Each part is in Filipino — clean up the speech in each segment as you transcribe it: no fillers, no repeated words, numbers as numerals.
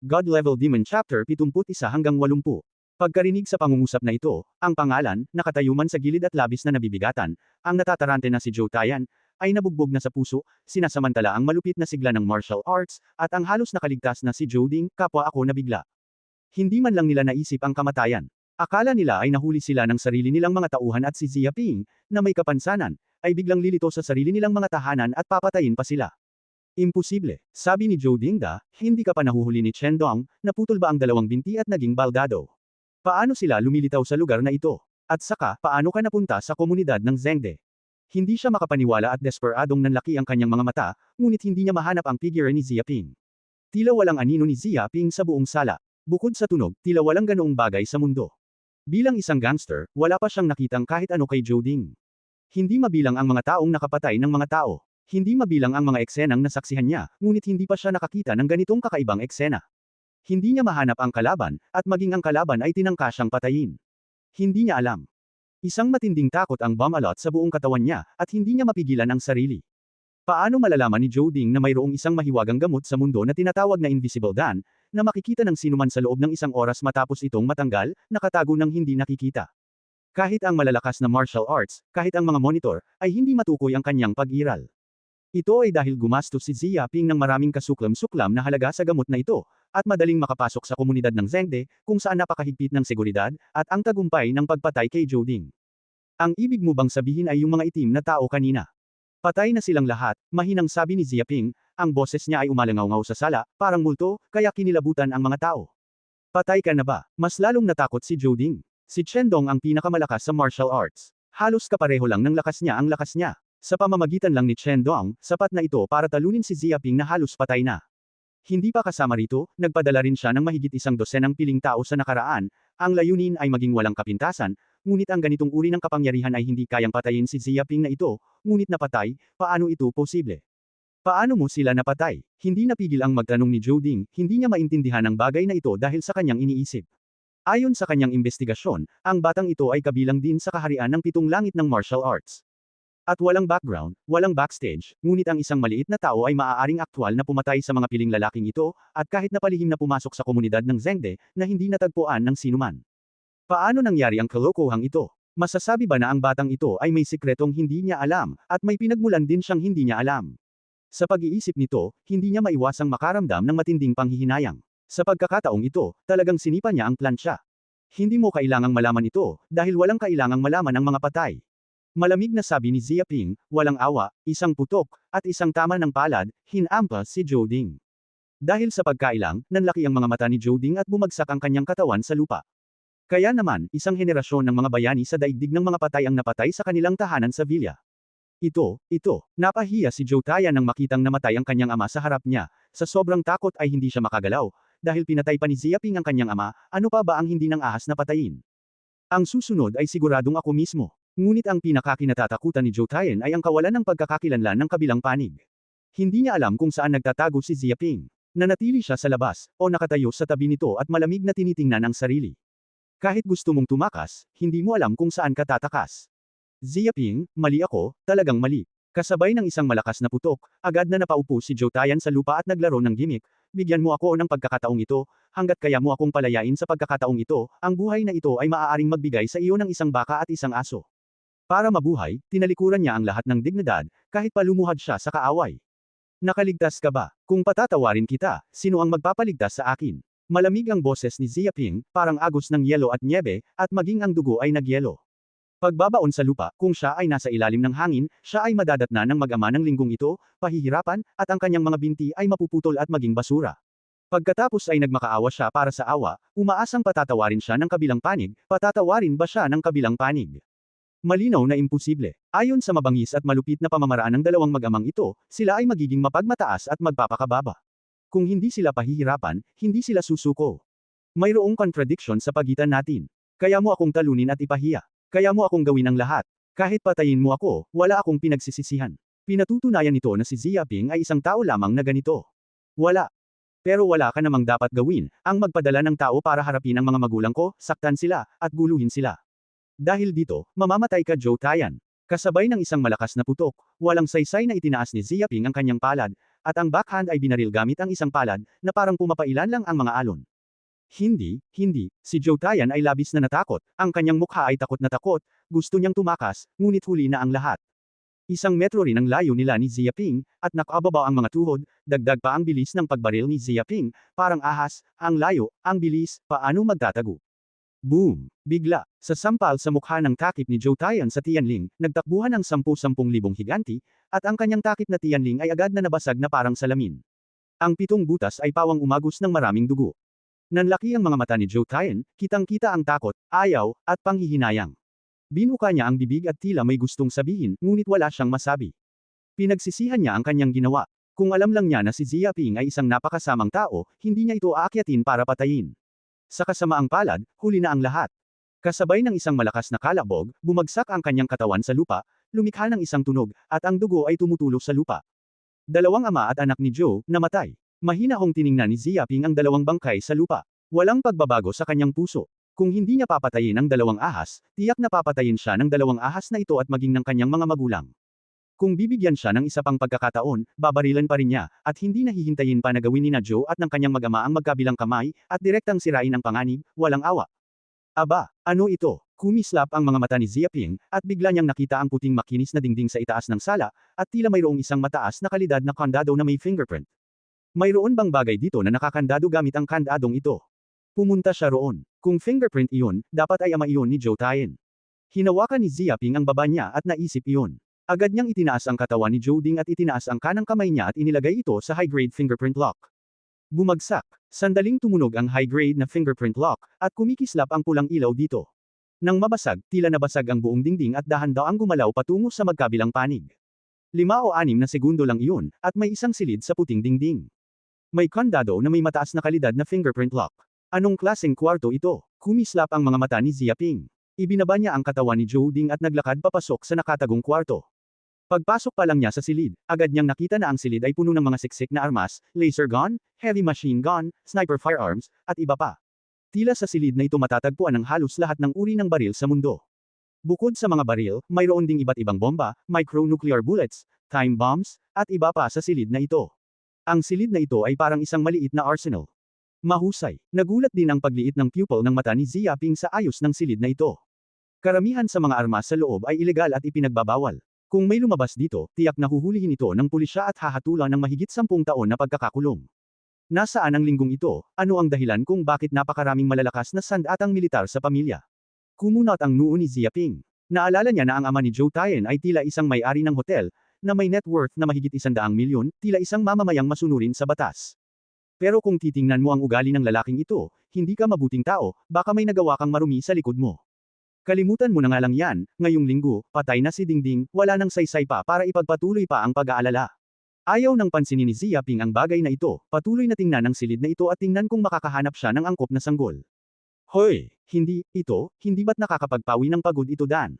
God Level Demon Chapter 71-80. Pagkarinig sa pangungusap na ito, ang pangalan, nakatayo man sa gilid at labis na nabibigatan, ang natatarante na si Joe Tayan, ay nabugbog na sa puso, sinasamantala ang malupit na sigla ng martial arts, at ang halos nakaligtas na si Joe Ding, kapwa ako nabigla. Hindi man lang nila naisip ang kamatayan. Akala nila ay nahuli sila ng sarili nilang mga tauhan at si Zia Ping, na may kapansanan, ay biglang lilito sa sarili nilang mga tahanan at papatayin pa sila. Imposible, sabi ni Joe Dingda, hindi ka pa nahuhuli ni Chen Dong, naputol ba ang dalawang binti at naging baldado? Paano sila lumilitaw sa lugar na ito? At saka, paano ka napunta sa komunidad ng Zhengde? Hindi siya makapaniwala at desperadong nanlaki ang kanyang mga mata, ngunit hindi niya mahanap ang figure ni Zia Ping. Tila walang anino ni Zia Ping sa buong sala. Bukod sa tunog, tila walang ganoong bagay sa mundo. Bilang isang gangster, wala pa siyang nakitang kahit ano kay Joe Ding. Hindi mabilang ang mga taong nakapatay ng mga tao. Hindi mabilang ang mga eksenang nasaksihan niya, ngunit hindi pa siya nakakita ng ganitong kakaibang eksena. Hindi niya mahanap ang kalaban, at maging ang kalaban ay tinangka siyang patayin. Hindi niya alam. Isang matinding takot ang bumalot sa buong katawan niya, at hindi niya mapigilan ang sarili. Paano malalaman ni Joe Ding na mayroong isang mahiwagang gamot sa mundo na tinatawag na Invisible Dan, na makikita ng sinuman sa loob ng isang oras matapos itong matanggal, nakatago ng hindi nakikita? Kahit ang malalakas na martial arts, kahit ang mga monitor, ay hindi matukoy ang kanyang pag-iral. Ito ay dahil gumastos si Zia Ping ng maraming kasuklam-suklam na halaga sa gamot na ito, at madaling makapasok sa komunidad ng Zhengde, kung saan napakahigpit ng seguridad, at ang tagumpay ng pagpatay kay Joe Ding. Ang ibig mo bang sabihin ay yung mga itim na tao kanina? Patay na silang lahat, mahinang sabi ni Zia Ping, ang boses niya ay umalangaw-ngaw sa sala, parang multo, kaya kinilabutan ang mga tao. Patay ka na ba? Mas lalong natakot si Joe Ding. Si Chen Dong ang pinakamalakas sa martial arts. Halos kapareho lang ng lakas niya ang lakas niya. Sa pamamagitan lang ni Chen Dong, sapat na ito para talunin si Zia Ping na halos patay na. Hindi pa kasama rito, nagpadala rin siya ng mahigit 100 piling tao sa nakaraan, ang layunin ay maging walang kapintasan, ngunit ang ganitong uri ng kapangyarihan ay hindi kayang patayin si Zia Ping na ito, ngunit napatay, paano ito posible? Paano mo sila napatay? Hindi napigil ang magtanong ni Joe Ding, hindi niya maintindihan ang bagay na ito dahil sa kanyang iniisip. Ayon sa kanyang investigasyon, ang batang ito ay kabilang din sa kaharian ng 7 langit ng martial arts. At walang background, walang backstage, ngunit ang isang maliit na tao ay maaaring aktwal na pumatay sa mga piling lalaking ito, at kahit na palihim na pumasok sa komunidad ng Zhengde, na hindi natagpuan ng sinuman. Paano nangyari ang kalokohang ito? Masasabi ba na ang batang ito ay may sikretong hindi niya alam, at may pinagmulan din siyang hindi niya alam? Sa pag-iisip nito, hindi niya maiwasang makaramdam ng matinding panghihinayang. Sa pagkakataong ito, talagang sinipa niya ang plansya. Hindi mo kailangang malaman ito, dahil walang kailangang malaman ang mga patay. Malamig na sabi ni Zia Ping, walang awa, isang putok, at isang tama ng palad, hinampa si Joe Ding. Dahil sa pagkailang, nanlaki ang mga mata ni Joe Ding at bumagsak ang kanyang katawan sa lupa. Kaya naman, isang henerasyon ng mga bayani sa daigdig ng mga patay ang napatay sa kanilang tahanan sa villa. Ito, napahiya si Joe Tayan nang makitang namatay ang kanyang ama sa harap niya, sa sobrang takot ay hindi siya makagalaw, dahil pinatay pa ni Zia Ping ang kanyang ama, ano pa ba ang hindi ng ahas na patayin? Ang susunod ay siguradong ako mismo. Ngunit ang pinakakinatatakutan ni Joe Tayan ay ang kawalan ng pagkakakilanlan ng kabilang panig. Hindi niya alam kung saan nagtatago si Zia Ping. Nanatili siya sa labas, o nakatayo sa tabi nito at malamig na tinitingnan ang sarili. Kahit gusto mong tumakas, hindi mo alam kung saan ka tatakas. Zia Ping, mali ako, talagang mali. Kasabay ng isang malakas na putok, agad na napaupo si Joe Tayan sa lupa at naglaro ng gimmick. Bigyan mo ako ng pagkakataong ito, hanggat kaya mo akong palayain sa pagkakataong ito, ang buhay na ito ay maaaring magbigay sa iyo ng isang baka at isang aso. Para mabuhay, tinalikuran niya ang lahat ng dignidad, kahit palumuhad siya sa kaaway. Nakaligtas ka ba? Kung patatawarin kita, sino ang magpapaligtas sa akin? Malamig ang boses ni Zia Ping, parang agos ng yelo at nyebe, at maging ang dugo ay nagyelo. Pagbabaon sa lupa, kung siya ay nasa ilalim ng hangin, siya ay madadatna ng mag-ama ng linggong ito, pahihirapan, at ang kanyang mga binti ay mapuputol at maging basura. Pagkatapos ay nagmakaawa siya para sa awa, umaasang patatawarin siya ng kabilang panig, patatawarin ba siya ng kabilang panig? Malinaw na imposible. Ayon sa mabangis at malupit na pamamaraan ng dalawang mag-amang ito, sila ay magiging mapagmataas at magpapakababa. Kung hindi sila pahihirapan, hindi sila susuko. Mayroong contradiction sa pagitan natin. Kaya mo akong talunin at ipahiya. Kaya mo akong gawin ang lahat. Kahit patayin mo ako, wala akong pinagsisisihan. Pinatutunayan nito na si Zia Ping ay isang tao lamang na ganito. Wala. Pero wala ka namang dapat gawin, ang magpadala ng tao para harapin ang mga magulang ko, saktan sila, at guluhin sila. Dahil dito, mamamatay ka Joe Tayan. Kasabay ng isang malakas na putok, walang saysay na itinaas ni Zia Ping ang kanyang palad, at ang backhand ay binaril gamit ang isang palad, na parang pumapailan lang ang mga alon. Hindi. Si Zhou Taiyan ay labis na natakot, ang kanyang mukha ay takot na takot, gusto niyang tumakas, ngunit huli na ang lahat. Isang metro rin ang layo nila ni Xia Ping, at nakababaw ang mga tuhod, dagdag pa ang bilis ng pagbaril ni Xia Ping, parang ahas, ang layo, ang bilis, paano magtatago. Boom! Bigla, sa sampal sa mukha ng takip ni Zhou Taiyan sa Tianling, nagtakbuhan ang 10,000 higanti, at ang kanyang takip na Tianling ay agad na nabasag na parang salamin. Ang 7 butas ay pawang umagos ng maraming dugo. Nanlaki ang mga mata ni Zhou Taiyan, kitang-kita ang takot, ayaw, at panghihinayang. Binuka niya ang bibig at tila may gustong sabihin, ngunit wala siyang masabi. Pinagsisihan niya ang kanyang ginawa. Kung alam lang niya na si Xia Ping ay isang napakasamang tao, hindi niya ito aakyatin para patayin. Sa kasamaang palad, huli na ang lahat. Kasabay ng isang malakas na kalabog, bumagsak ang kanyang katawan sa lupa, lumikha ng isang tunog, at ang dugo ay tumutulo sa lupa. Dalawang ama at anak ni Zhou, namatay. Mahinahong tiningnan ni Xia Ping ang dalawang bangkay sa lupa. Walang pagbabago sa kanyang puso. Kung hindi niya papatayin ang dalawang ahas, tiyak na papatayin siya ng dalawang ahas na ito at maging ng kanyang mga magulang. Kung bibigyan siya ng isa pang pagkakataon, babarilan pa rin niya, at hindi nahihintayin pa na gawin ni na Zhou at ng kanyang mag-ama ang magkabilang kamay, at direktang sirain ang panganib, walang awa. Aba, ano ito? Kumislap ang mga mata ni Xia Ping, at bigla niyang nakita ang puting makinis na dingding sa itaas ng sala, at tila mayroong isang mataas na kalidad na kandado na may fingerprint. Mayroon bang bagay dito na nakakandado gamit ang kandadong ito? Pumunta siya roon. Kung fingerprint iyon, dapat ay ama iyon ni Zhou Taiyan. Hinawakan ni Xia Ping ang baba niya at naisip iyon. Agad niyang itinaas ang katawan ni Zhou Ding at itinaas ang kanang kamay niya at inilagay ito sa high-grade fingerprint lock. Bumagsak. Sandaling tumunog ang high-grade na fingerprint lock, at kumikislap ang pulang ilaw dito. Nang mabasag, tila nabasag ang buong dingding at dahan-daang gumalaw patungo sa magkabilang panig. 5 o 6 na segundo lang iyon, at may isang silid sa puting dingding. May kandado na may mataas na kalidad na fingerprint lock. Anong klaseng kwarto ito? Kumislap ang mga mata ni Xia Ping. Ibinaba niya ang katawan ni Zhou Ding at naglakad papasok sa nakatagong kwarto. Pagpasok pa lang niya sa silid, agad niyang nakita na ang silid ay puno ng mga siksik na armas, laser gun, heavy machine gun, sniper firearms, at iba pa. Tila sa silid na ito matatagpuan ang halos lahat ng uri ng baril sa mundo. Bukod sa mga baril, mayroon ding iba't ibang bomba, micronuclear bullets, time bombs, at iba pa sa silid na ito. Ang silid na ito ay parang isang maliit na arsenal. Mahusay. Nagulat din ang pagliit ng pupil ng mata ni Xia Ping sa ayos ng silid na ito. Karamihan sa mga armas sa loob ay ilegal at ipinagbabawal. Kung may lumabas dito, tiyak na huhulihin ito ng pulisya at hahatulan ng mahigit 10 taon na pagkakakulong. Nasaan ang linggong ito? Ano ang dahilan kung bakit napakaraming malalakas na sandatang militar sa pamilya? Kumunot ang noo ni Xia Ping. Naalala niya na ang ama ni Zhou Taiyan ay tila isang may-ari ng hotel, na may net worth na mahigit 100 milyon, tila isang mamamayang masunurin sa batas. Pero kung titingnan mo ang ugali ng lalaking ito, hindi ka mabuting tao, baka may nagawa kang marumi sa likod mo. Kalimutan mo na nga lang yan, ngayong linggo, patay na si Dingding, wala nang saysay pa para ipagpatuloy pa ang pag-aalala. Ayaw nang pansinin ni Xia Ping ang bagay na ito, patuloy na tingnan ang silid na ito at tingnan kung makakahanap siya ng angkop na sanggol. Hoy, hindi ba't nakakapagpawi ng pagod ito Dan?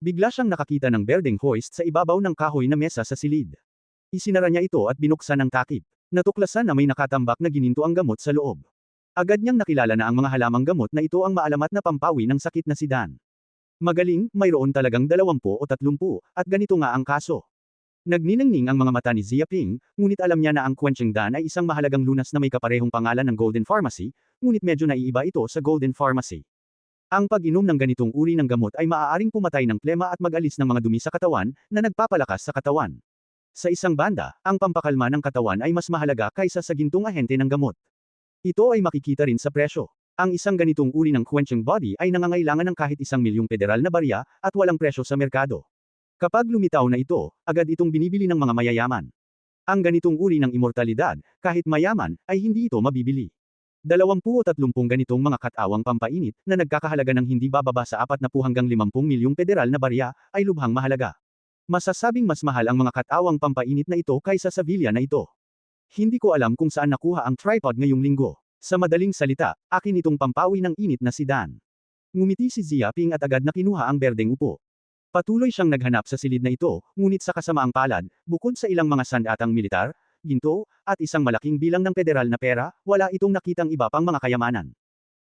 Bigla siyang nakakita ng berdeng hoist sa ibabaw ng kahoy na mesa sa silid. Isinara niya ito at binuksan ang takip. Natuklasan na may nakatambak na gininto ang gamot sa loob. Agad niyang nakilala na ang mga halamang gamot na ito ang maalamat na pampawi ng sakit na si Dan. Magaling, mayroon talagang 20 o 30, at ganito nga ang kaso. Nagniningning ang mga mata ni Xia Ping, ngunit alam niya na ang Quenching Dan ay isang mahalagang lunas na may kaparehong pangalan ng Golden Pharmacy, ngunit medyo naiiba ito sa Golden Pharmacy. Ang pag-inom ng ganitong uri ng gamot ay maaaring pumatay ng plema at mag-alis ng mga dumi sa katawan, na nagpapalakas sa katawan. Sa isang banda, ang pampakalma ng katawan ay mas mahalaga kaysa sa gintong ahente ng gamot. Ito ay makikita rin sa presyo. Ang isang ganitong uri ng quenching body ay nangangailangan ng kahit 1 milyong federal na barya, at walang presyo sa merkado. Kapag lumitaw na ito, agad itong binibili ng mga mayayaman. Ang ganitong uri ng immortalidad, kahit mayaman, ay hindi ito mabibili. 20 o 30 ganitong mga katawang pampainit, na nagkakahalaga ng hindi bababa sa 40 hanggang 50 milyong federal na barya, ay lubhang mahalaga. Masasabing mas mahal ang mga katawang pampainit na ito kaysa sa bilya na ito. Hindi ko alam kung saan nakuha ang tripod ngayong linggo. Sa madaling salita, akin itong pampawi ng init na si Dan. Ngumiti si Xia Ping at agad na kinuha ang berdeng upo. Patuloy siyang naghanap sa silid na ito, ngunit sa kasamaang palad, bukod sa ilang mga sandatang militar, ginto, at isang malaking bilang ng federal na pera, wala itong nakitang iba pang mga kayamanan.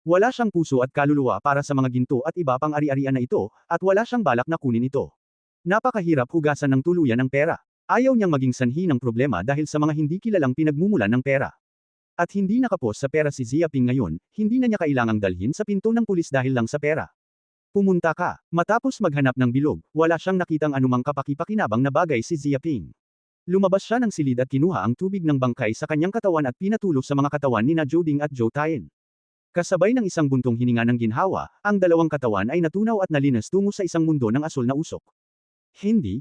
Wala siyang puso at kaluluwa para sa mga ginto at iba pang ari-arian na ito, at wala siyang balak na kunin ito. Napakahirap hugasan ng tuluyan ng pera. Ayaw niyang maging sanhi ng problema dahil sa mga hindi kilalang pinagmumulan ng pera. At hindi nakapos sa pera si Ziaping ngayon, hindi na niya kailangang dalhin sa pinto ng pulis dahil lang sa pera. Pumunta ka. Matapos maghanap ng bilog, wala siyang nakitang anumang kapaki-pakinabang na bagay si Ziaping. Lumabas siya ng silid at kinuha ang tubig ng bangkay sa kanyang katawan at pinatulo sa mga katawan ni na Joding at Joe Tien. Kasabay ng isang buntong hininga ng ginhawa, ang dalawang katawan ay natunaw at nalinis tungo sa isang mundo ng asul na usok.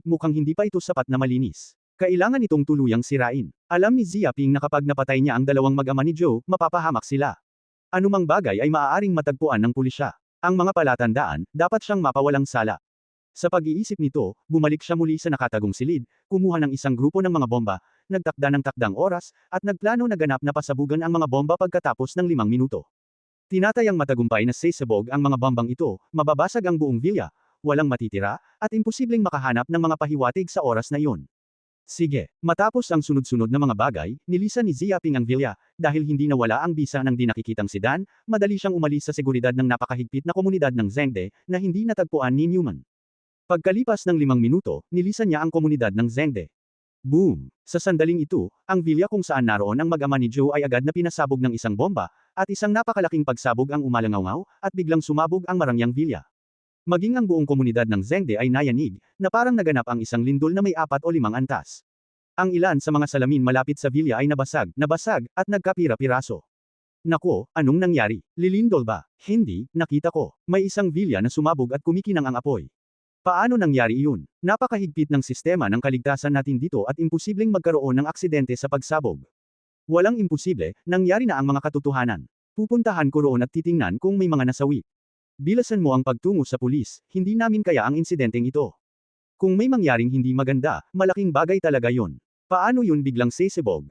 Mukhang hindi pa ito sapat na malinis. Kailangan itong tuluyang sirain. Alam ni Ziaping na kapag napatay niya ang dalawang mag-ama ni Joe, mapapahamak sila. Anumang bagay ay maaaring matagpuan ng pulisya. Ang mga palatandaan, dapat siyang mapawalang sala. Sa pag-iisip nito, bumalik siya muli sa nakatagong silid, kumuha ng isang grupo ng mga bomba, nagtakda ng takdang oras, at nagplano na ganap na pasabugan ang mga bomba pagkatapos ng 5 minuto. Tinatayang matagumpay na sasabog ang mga bombang ito, mababasag ang buong villa, walang matitira, at imposibleng makahanap ng mga pahiwatig sa oras na iyon. Sige, matapos ang sunod-sunod na mga bagay, nilisan ni Ziaping ang villa, dahil hindi nawala ang bisa ng di nakikitang si Dan, madali siyang umalis sa seguridad ng napakahigpit na komunidad ng Zengde, na hindi natagpuan ni Newman. Pagkalipas ng 5 minuto, nilisan niya ang komunidad ng Zengde. Boom! Sa sandaling ito, ang villa kung saan naroon ang mag-ama ni Joe ay agad na pinasabog ng isang bomba, at isang napakalaking pagsabog ang umalangaw, at biglang sumabog ang marangyang villa. Maging ang buong komunidad ng Zengde ay nayanig, na parang naganap ang isang lindol na may 4 o 5 antas. Ang ilan sa mga salamin malapit sa villa ay nabasag, at nagkapira-piraso. Nako, anong nangyari? Lilindol ba? Hindi, nakita ko. May isang villa na sumabog at kumikinang ang apoy. Paano nangyari iyon? Napakahigpit ng sistema ng kaligtasan natin dito at imposibleng magkaroon ng aksidente sa pagsabog. Walang imposible, nangyari na ang mga katotohanan. Pupuntahan ko roon at titingnan kung may mga nasawi. Bilasan mo ang pagtungo sa pulis, hindi namin kaya ang insidenteng ito. Kung may mangyaring hindi maganda, malaking bagay talaga yon. Paano yun biglang sasabog?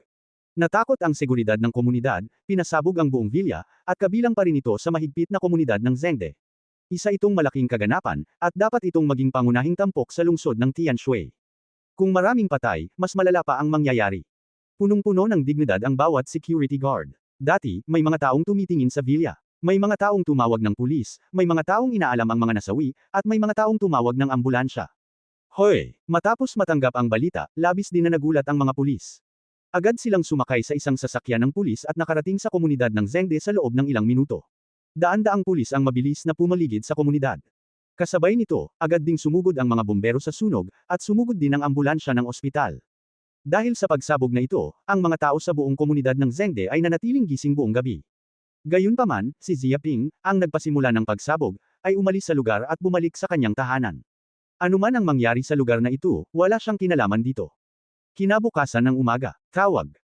Natakot ang seguridad ng komunidad, pinasabog ang buong villa, at kabilang pa rin ito sa mahigpit na komunidad ng Zengde. Isa itong malaking kaganapan, at dapat itong maging pangunahing tampok sa lungsod ng Tianshui. Kung maraming patay, mas malala pa ang mangyayari. Punong-puno ng dignidad ang bawat security guard. Dati, may mga taong tumitingin sa villa. May mga taong tumawag ng pulis, may mga taong inaalam ang mga nasawi, at may mga taong tumawag ng ambulansya. Hoy! Matapos matanggap ang balita, labis din na nagulat ang mga pulis. Agad silang sumakay sa isang sasakyan ng pulis at nakarating sa komunidad ng Zengde sa loob ng ilang minuto. Daan-daang pulis ang mabilis na pumaligid sa komunidad. Kasabay nito, agad ding sumugod ang mga bumbero sa sunog, at sumugod din ang ambulansya ng ospital. Dahil sa pagsabog na ito, ang mga tao sa buong komunidad ng Zengde ay nanatiling gising buong gabi. Gayunpaman, si Ziaping, ang nagpasimula ng pagsabog, ay umalis sa lugar at bumalik sa kanyang tahanan. Anuman ang mangyari sa lugar na ito, wala siyang kinalaman dito. Kinabukasan ng umaga,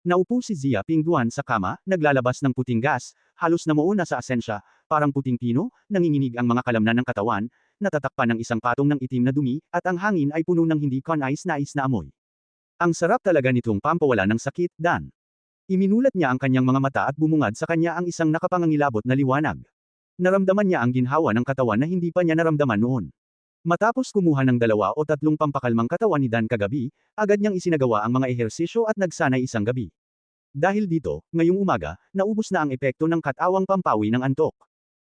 naupo si Ziaping duwan sa kama, naglalabas ng puting gas, halos namuuna sa asensya, parang puting pino, nanginginig ang mga kalamnan ng katawan, natatakpan ng isang patong ng itim na dumi, at ang hangin ay puno ng hindi nais na amoy. Ang sarap talaga nitong pampawala ng sakit, Dan. Iminulat niya ang kanyang mga mata at bumungad sa kanya ang isang nakapangangilabot na liwanag. Naramdaman niya ang ginhawa ng katawan na hindi pa niya naramdaman noon. Matapos kumuha ng 2 o 3 pampakalmang katawan ni Dan kagabi, agad niyang isinagawa ang mga ehersisyo at nagsanay isang gabi. Dahil dito, ngayong umaga, naubos na ang epekto ng katawang pampawi ng antok.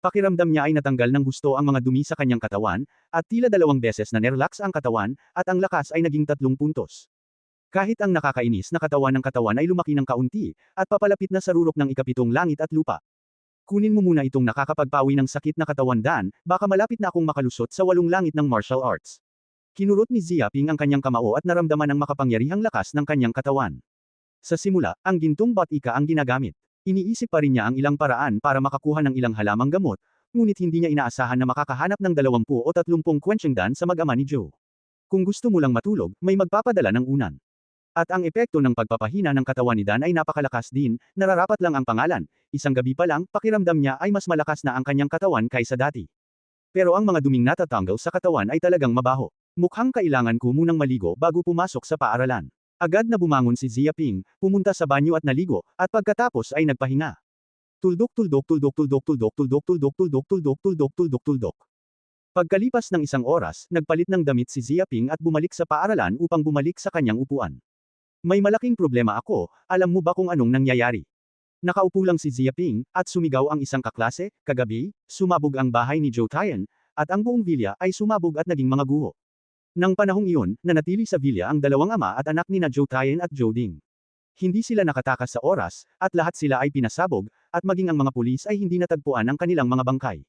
Pakiramdam niya ay natanggal ng gusto ang mga dumi sa kanyang katawan, at tila 2 beses na nerelax ang katawan, at ang lakas ay naging 3 puntos. Kahit ang nakakainis na katawan ng katawan ay lumaki ng kaunti, at papalapit na sa rurok ng ikapitong langit at lupa. Kunin mo muna itong nakakapagpawi ng sakit na katawan, Dan, baka malapit na akong makalusot sa 8 langit ng martial arts. Kinurot ni Ziaping ang kanyang kamao at naramdaman ang makapangyarihang lakas ng kanyang katawan. Sa simula, ang gintong batika ang ginagamit. Iniisip pa rin niya ang ilang paraan para makakuha ng ilang halamang gamot, ngunit hindi niya inaasahan na makakahanap ng 20 o 30 quenching Dan sa mag-ama ni Joe. Kung gusto mo lang matulog, may magpapadala ng unan. At ang epekto ng pagpapahina ng katawan ni Dan ay napakalakas din, nararapat lang ang pangalan, isang gabi pa lang, pakiramdam niya ay mas malakas na ang kanyang katawan kaysa dati. Pero ang mga duming natatanggal sa katawan ay talagang mabaho. Mukhang kailangan ko munang maligo bago pumasok sa paaralan. Agad na bumangon si Ziaping, pumunta sa banyo at naligo, at pagkatapos ay nagpahinga. Tuldok. Pagkalipas ng isang oras, nagpalit ng damit si Ziaping at bumalik sa paaralan upang bumalik sa kanyang upuan. May malaking problema ako, alam mo ba kung anong nangyayari? Nakaupo lang si Ziaping, at sumigaw ang isang kaklase, kagabi, sumabog ang bahay ni Joe Tien, at ang buong villa ay sumabog at naging mga guho. Nang panahong iyon, nanatili sa villa ang dalawang ama at anak ni na Zhou Taiyan at Zhou Ding. Hindi sila nakatakas sa oras, at lahat sila ay pinasabog, at maging ang mga pulis ay hindi natagpuan ang kanilang mga bangkay.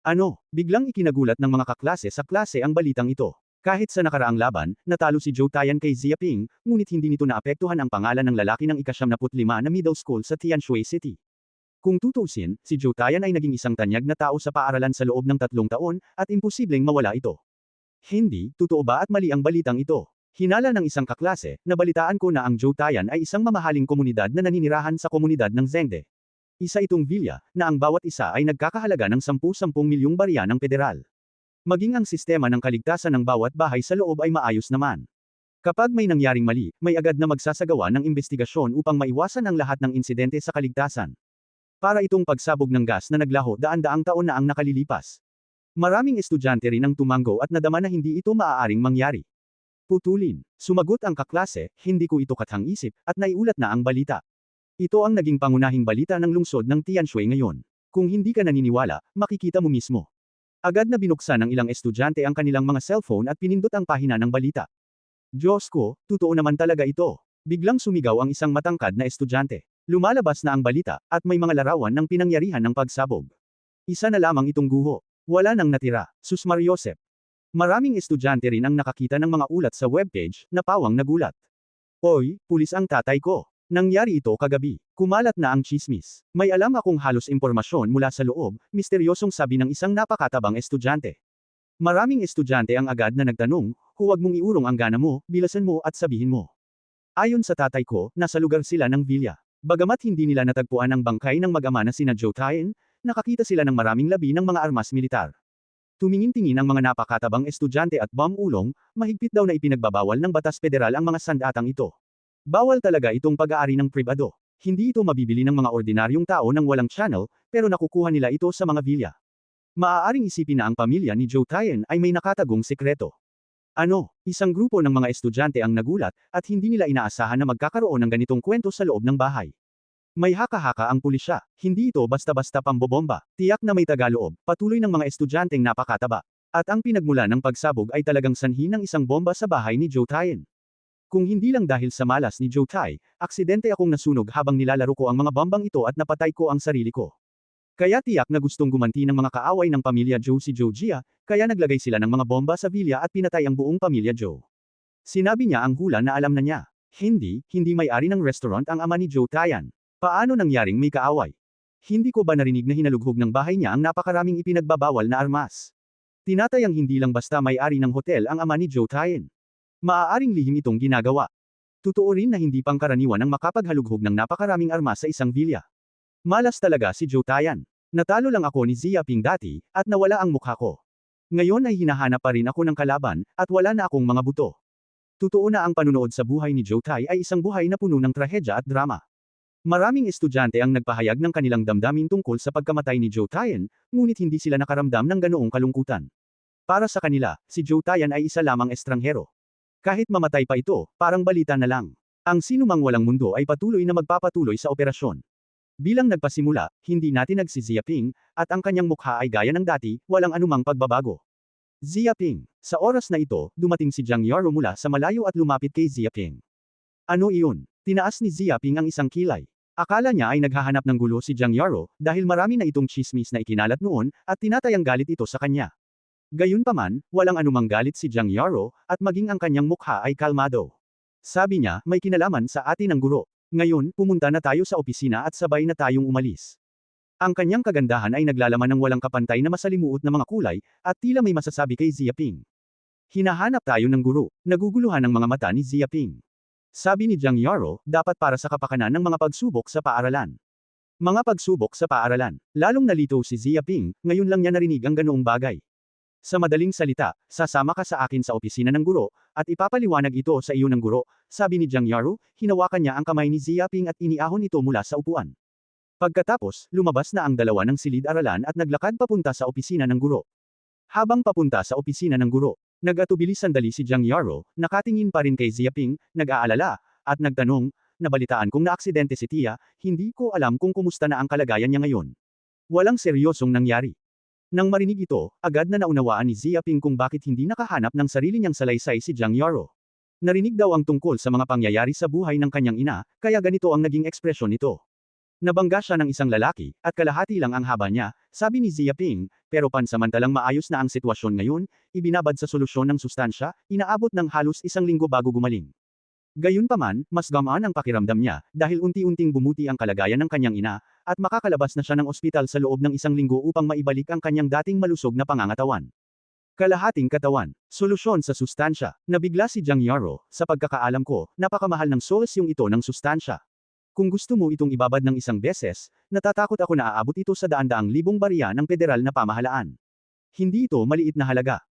Ano, biglang ikinagulat ng mga kaklase sa klase ang balitang ito. Kahit sa nakaraang laban, natalo si Zhou Taiyan kay Xia Ping, ngunit hindi nito naapektuhan ang pangalan ng lalaki ng ika-75 na middle school sa Tianshui City. Kung tutuusin, si Zhou Taiyan ay naging isang tanyag na tao sa paaralan sa loob ng 3 taon, at imposibleng mawala ito. Hindi, totoo ba at mali ang balitang ito? Hinala ng isang kaklase, nabalitaan ko na ang Zhou Taiyan ay isang mamahaling komunidad na naninirahan sa komunidad ng Zhengde. Isa itong villa, na ang bawat isa ay nagkakahalaga ng 10-10 milyong barya ng federal. Maging ang sistema ng kaligtasan ng bawat bahay sa loob ay maayos naman. Kapag may nangyaring mali, may agad na magsasagawa ng investigasyon upang maiwasan ang lahat ng insidente sa kaligtasan. Para itong pagsabog ng gas na naglaho daan-daang taon na ang nakalilipas. Maraming estudyante rin ang tumango at nadama na hindi ito maaaring mangyari. Putulin. Sumagot ang kaklase, hindi ko ito kathang-isip, at naiulat na ang balita. Ito ang naging pangunahing balita ng lungsod ng Tianshui ngayon. Kung hindi ka naniniwala, makikita mo mismo. Agad na binuksan ng ilang estudyante ang kanilang mga cellphone at pinindot ang pahina ng balita. Diyos ko, totoo naman talaga ito. Biglang sumigaw ang isang matangkad na estudyante. Lumalabas na ang balita, at may mga larawan ng pinangyarihan ng pagsabog. Isa na lamang itong guho. Wala nang natira. Sus Mariosep. Maraming estudyante rin ang nakakita ng mga ulat sa webpage, na pawang nagulat. Oy, pulis ang tatay ko. Nangyari ito kagabi. Kumalat na ang chismis. May alam akong halos impormasyon mula sa loob, misteryosong sabi ng isang napakatabang estudyante. Maraming estudyante ang agad na nagtanong, huwag mong iurong ang gana mo, bilasan mo at sabihin mo. Ayon sa tatay ko, nasa lugar sila ng villa. Bagamat hindi nila natagpuan ang bangkay ng mag-ama na sina Zhou Taiyan, nakakita sila ng maraming labi ng mga armas militar. Tumingin-tingin ang mga napakatabang estudyante at ulong, mahigpit daw na ipinagbabawal ng batas federal ang mga sandatang ito. Bawal talaga itong pag-aari ng pribado. Hindi ito mabibili ng mga ordinaryong tao ng walang channel, pero nakukuha nila ito sa mga villa. Maaaring isipin na ang pamilya ni Zhou Taiyan ay may nakatagong sekreto. Ano, isang grupo ng mga estudyante ang nagulat, at hindi nila inaasahan na magkakaroon ng ganitong kwento sa loob ng bahay. May haka-haka ang pulisya, hindi ito basta-basta pambobomba. Tiyak na may tagaloob, patuloy ng mga estudyanteng napakataba. At ang pinagmula ng pagsabog ay talagang sanhi ng isang bomba sa bahay ni Zhou Taiyan. Kung hindi lang dahil sa malas ni Zhou Tai, aksidente akong nasunog habang nilalaro ko ang mga bombang ito at napatay ko ang sarili ko. Kaya tiyak na gustong gumanti ng mga kaaway ng pamilya Zhou si Zhou Jia, kaya naglagay sila ng mga bomba sa villa at pinatay ang buong pamilya Zhou. Sinabi niya ang hula na alam na niya. Hindi may-ari ng restaurant ang ama ni Zhou Taiyan. Paano nangyaring may kaaway? Hindi ko ba narinig na hinalughog ng bahay niya ang napakaraming ipinagbabawal na armas? Tinatayang hindi lang basta may-ari ng hotel ang ama ni Zhou Taiyan. Maaaring lihim itong ginagawa. Totoo rin na hindi pangkaraniwan ang makapaghalughog ng napakaraming armas sa isang villa. Malas talaga si Zhou Taiyan. Natalo lang ako ni Xia Ping dati, at nawala ang mukha ko. Ngayon ay hinahanap pa rin ako ng kalaban, at wala na akong mga buto. Totoo na ang panunood sa buhay ni Zhou Tai ay isang buhay na puno ng trahedya at drama. Maraming estudyante ang nagpahayag ng kanilang damdamin tungkol sa pagkamatay ni Zhou Taiyan, ngunit hindi sila nakaramdam ng ganoong kalungkutan. Para sa kanila, si Zhou Taiyan ay isa lamang estranghero. Kahit mamatay pa ito, parang balita na lang. Ang sinumang walang mundo ay patuloy na magpapatuloy sa operasyon. Bilang nagpasimula, hindi natin si Xia Ping, at ang kanyang mukha ay gaya ng dati, walang anumang pagbabago. Xia Ping. Sa oras na ito, dumating si Jiang Yaro mula sa malayo at lumapit kay Xia Ping. Ano iyon? Tinaas ni Xia Ping ang isang kilay. Akala niya ay naghahanap ng gulo si Jiang Yaro, dahil marami na itong chismis na ikinalat noon, at tinatayang galit ito sa kanya. Gayunpaman, walang anumang galit si Jiang Yaro, at maging ang kanyang mukha ay kalmado. Sabi niya, may kinalaman sa atin ang guro. Ngayon, pumunta na tayo sa opisina at sabay na tayong umalis. Ang kanyang kagandahan ay naglalaman ng walang kapantay na masalimuot na mga kulay, at tila may masasabi kay Xia Ping. Hinahanap tayo ng guro. Naguguluhan ang mga mata ni Xia Ping. Sabi ni Jiang Yaro, dapat para sa kapakanan ng mga pagsubok sa paaralan. Mga pagsubok sa paaralan. Lalong nalito si Xia Ping, ngayon lang niya narinig ang ganoong bagay. Sa madaling salita, sasama ka sa akin sa opisina ng guro, at ipapaliwanag ito sa iyo ng guro, sabi ni Jiang Yaro, hinawakan niya ang kamay ni Xia Ping at iniahon ito mula sa upuan. Pagkatapos, lumabas na ang dalawa ng silid-aralan at naglakad papunta sa opisina ng guro. Habang papunta sa opisina ng guro, nag-atubili sandali si Jiang Yaro, nakatingin pa rin kay Xia Ping, nag-aalala, at nagtanong, nabalitaan kong naaksidente si Tia, hindi ko alam kung kumusta na ang kalagayan niya ngayon. Walang seryosong nangyari. Nang marinig ito, agad na naunawaan ni Ziaping kung bakit hindi nakahanap ng sarili niyang salaysay si Jiang Yaro. Narinig daw ang tungkol sa mga pangyayari sa buhay ng kanyang ina, kaya ganito ang naging ekspresyon nito. Nabangga siya ng isang lalaki, at kalahati lang ang haba niya, sabi ni Ziaping, pero pansamantalang maayos na ang sitwasyon ngayon, ibinabad sa solusyon ng sustansya, inaabot ng halos 1 linggo bago gumaling. Gayunpaman, mas gamaan ang pakiramdam niya, dahil unti-unting bumuti ang kalagayan ng kanyang ina, at makakalabas na siya ng ospital sa loob ng 1 linggo upang maibalik ang kanyang dating malusog na pangangatawan. Kalahating katawan. Solusyon sa sustansya. Nabigla si Jiang Yaro, sa pagkakaalam ko, napakamahal ng solusyon ito ng sustansya. Kung gusto mo itong ibabad ng 1 beses, natatakot ako na aabot ito sa daan-daang libong barya ng federal na pamahalaan. Hindi ito maliit na halaga.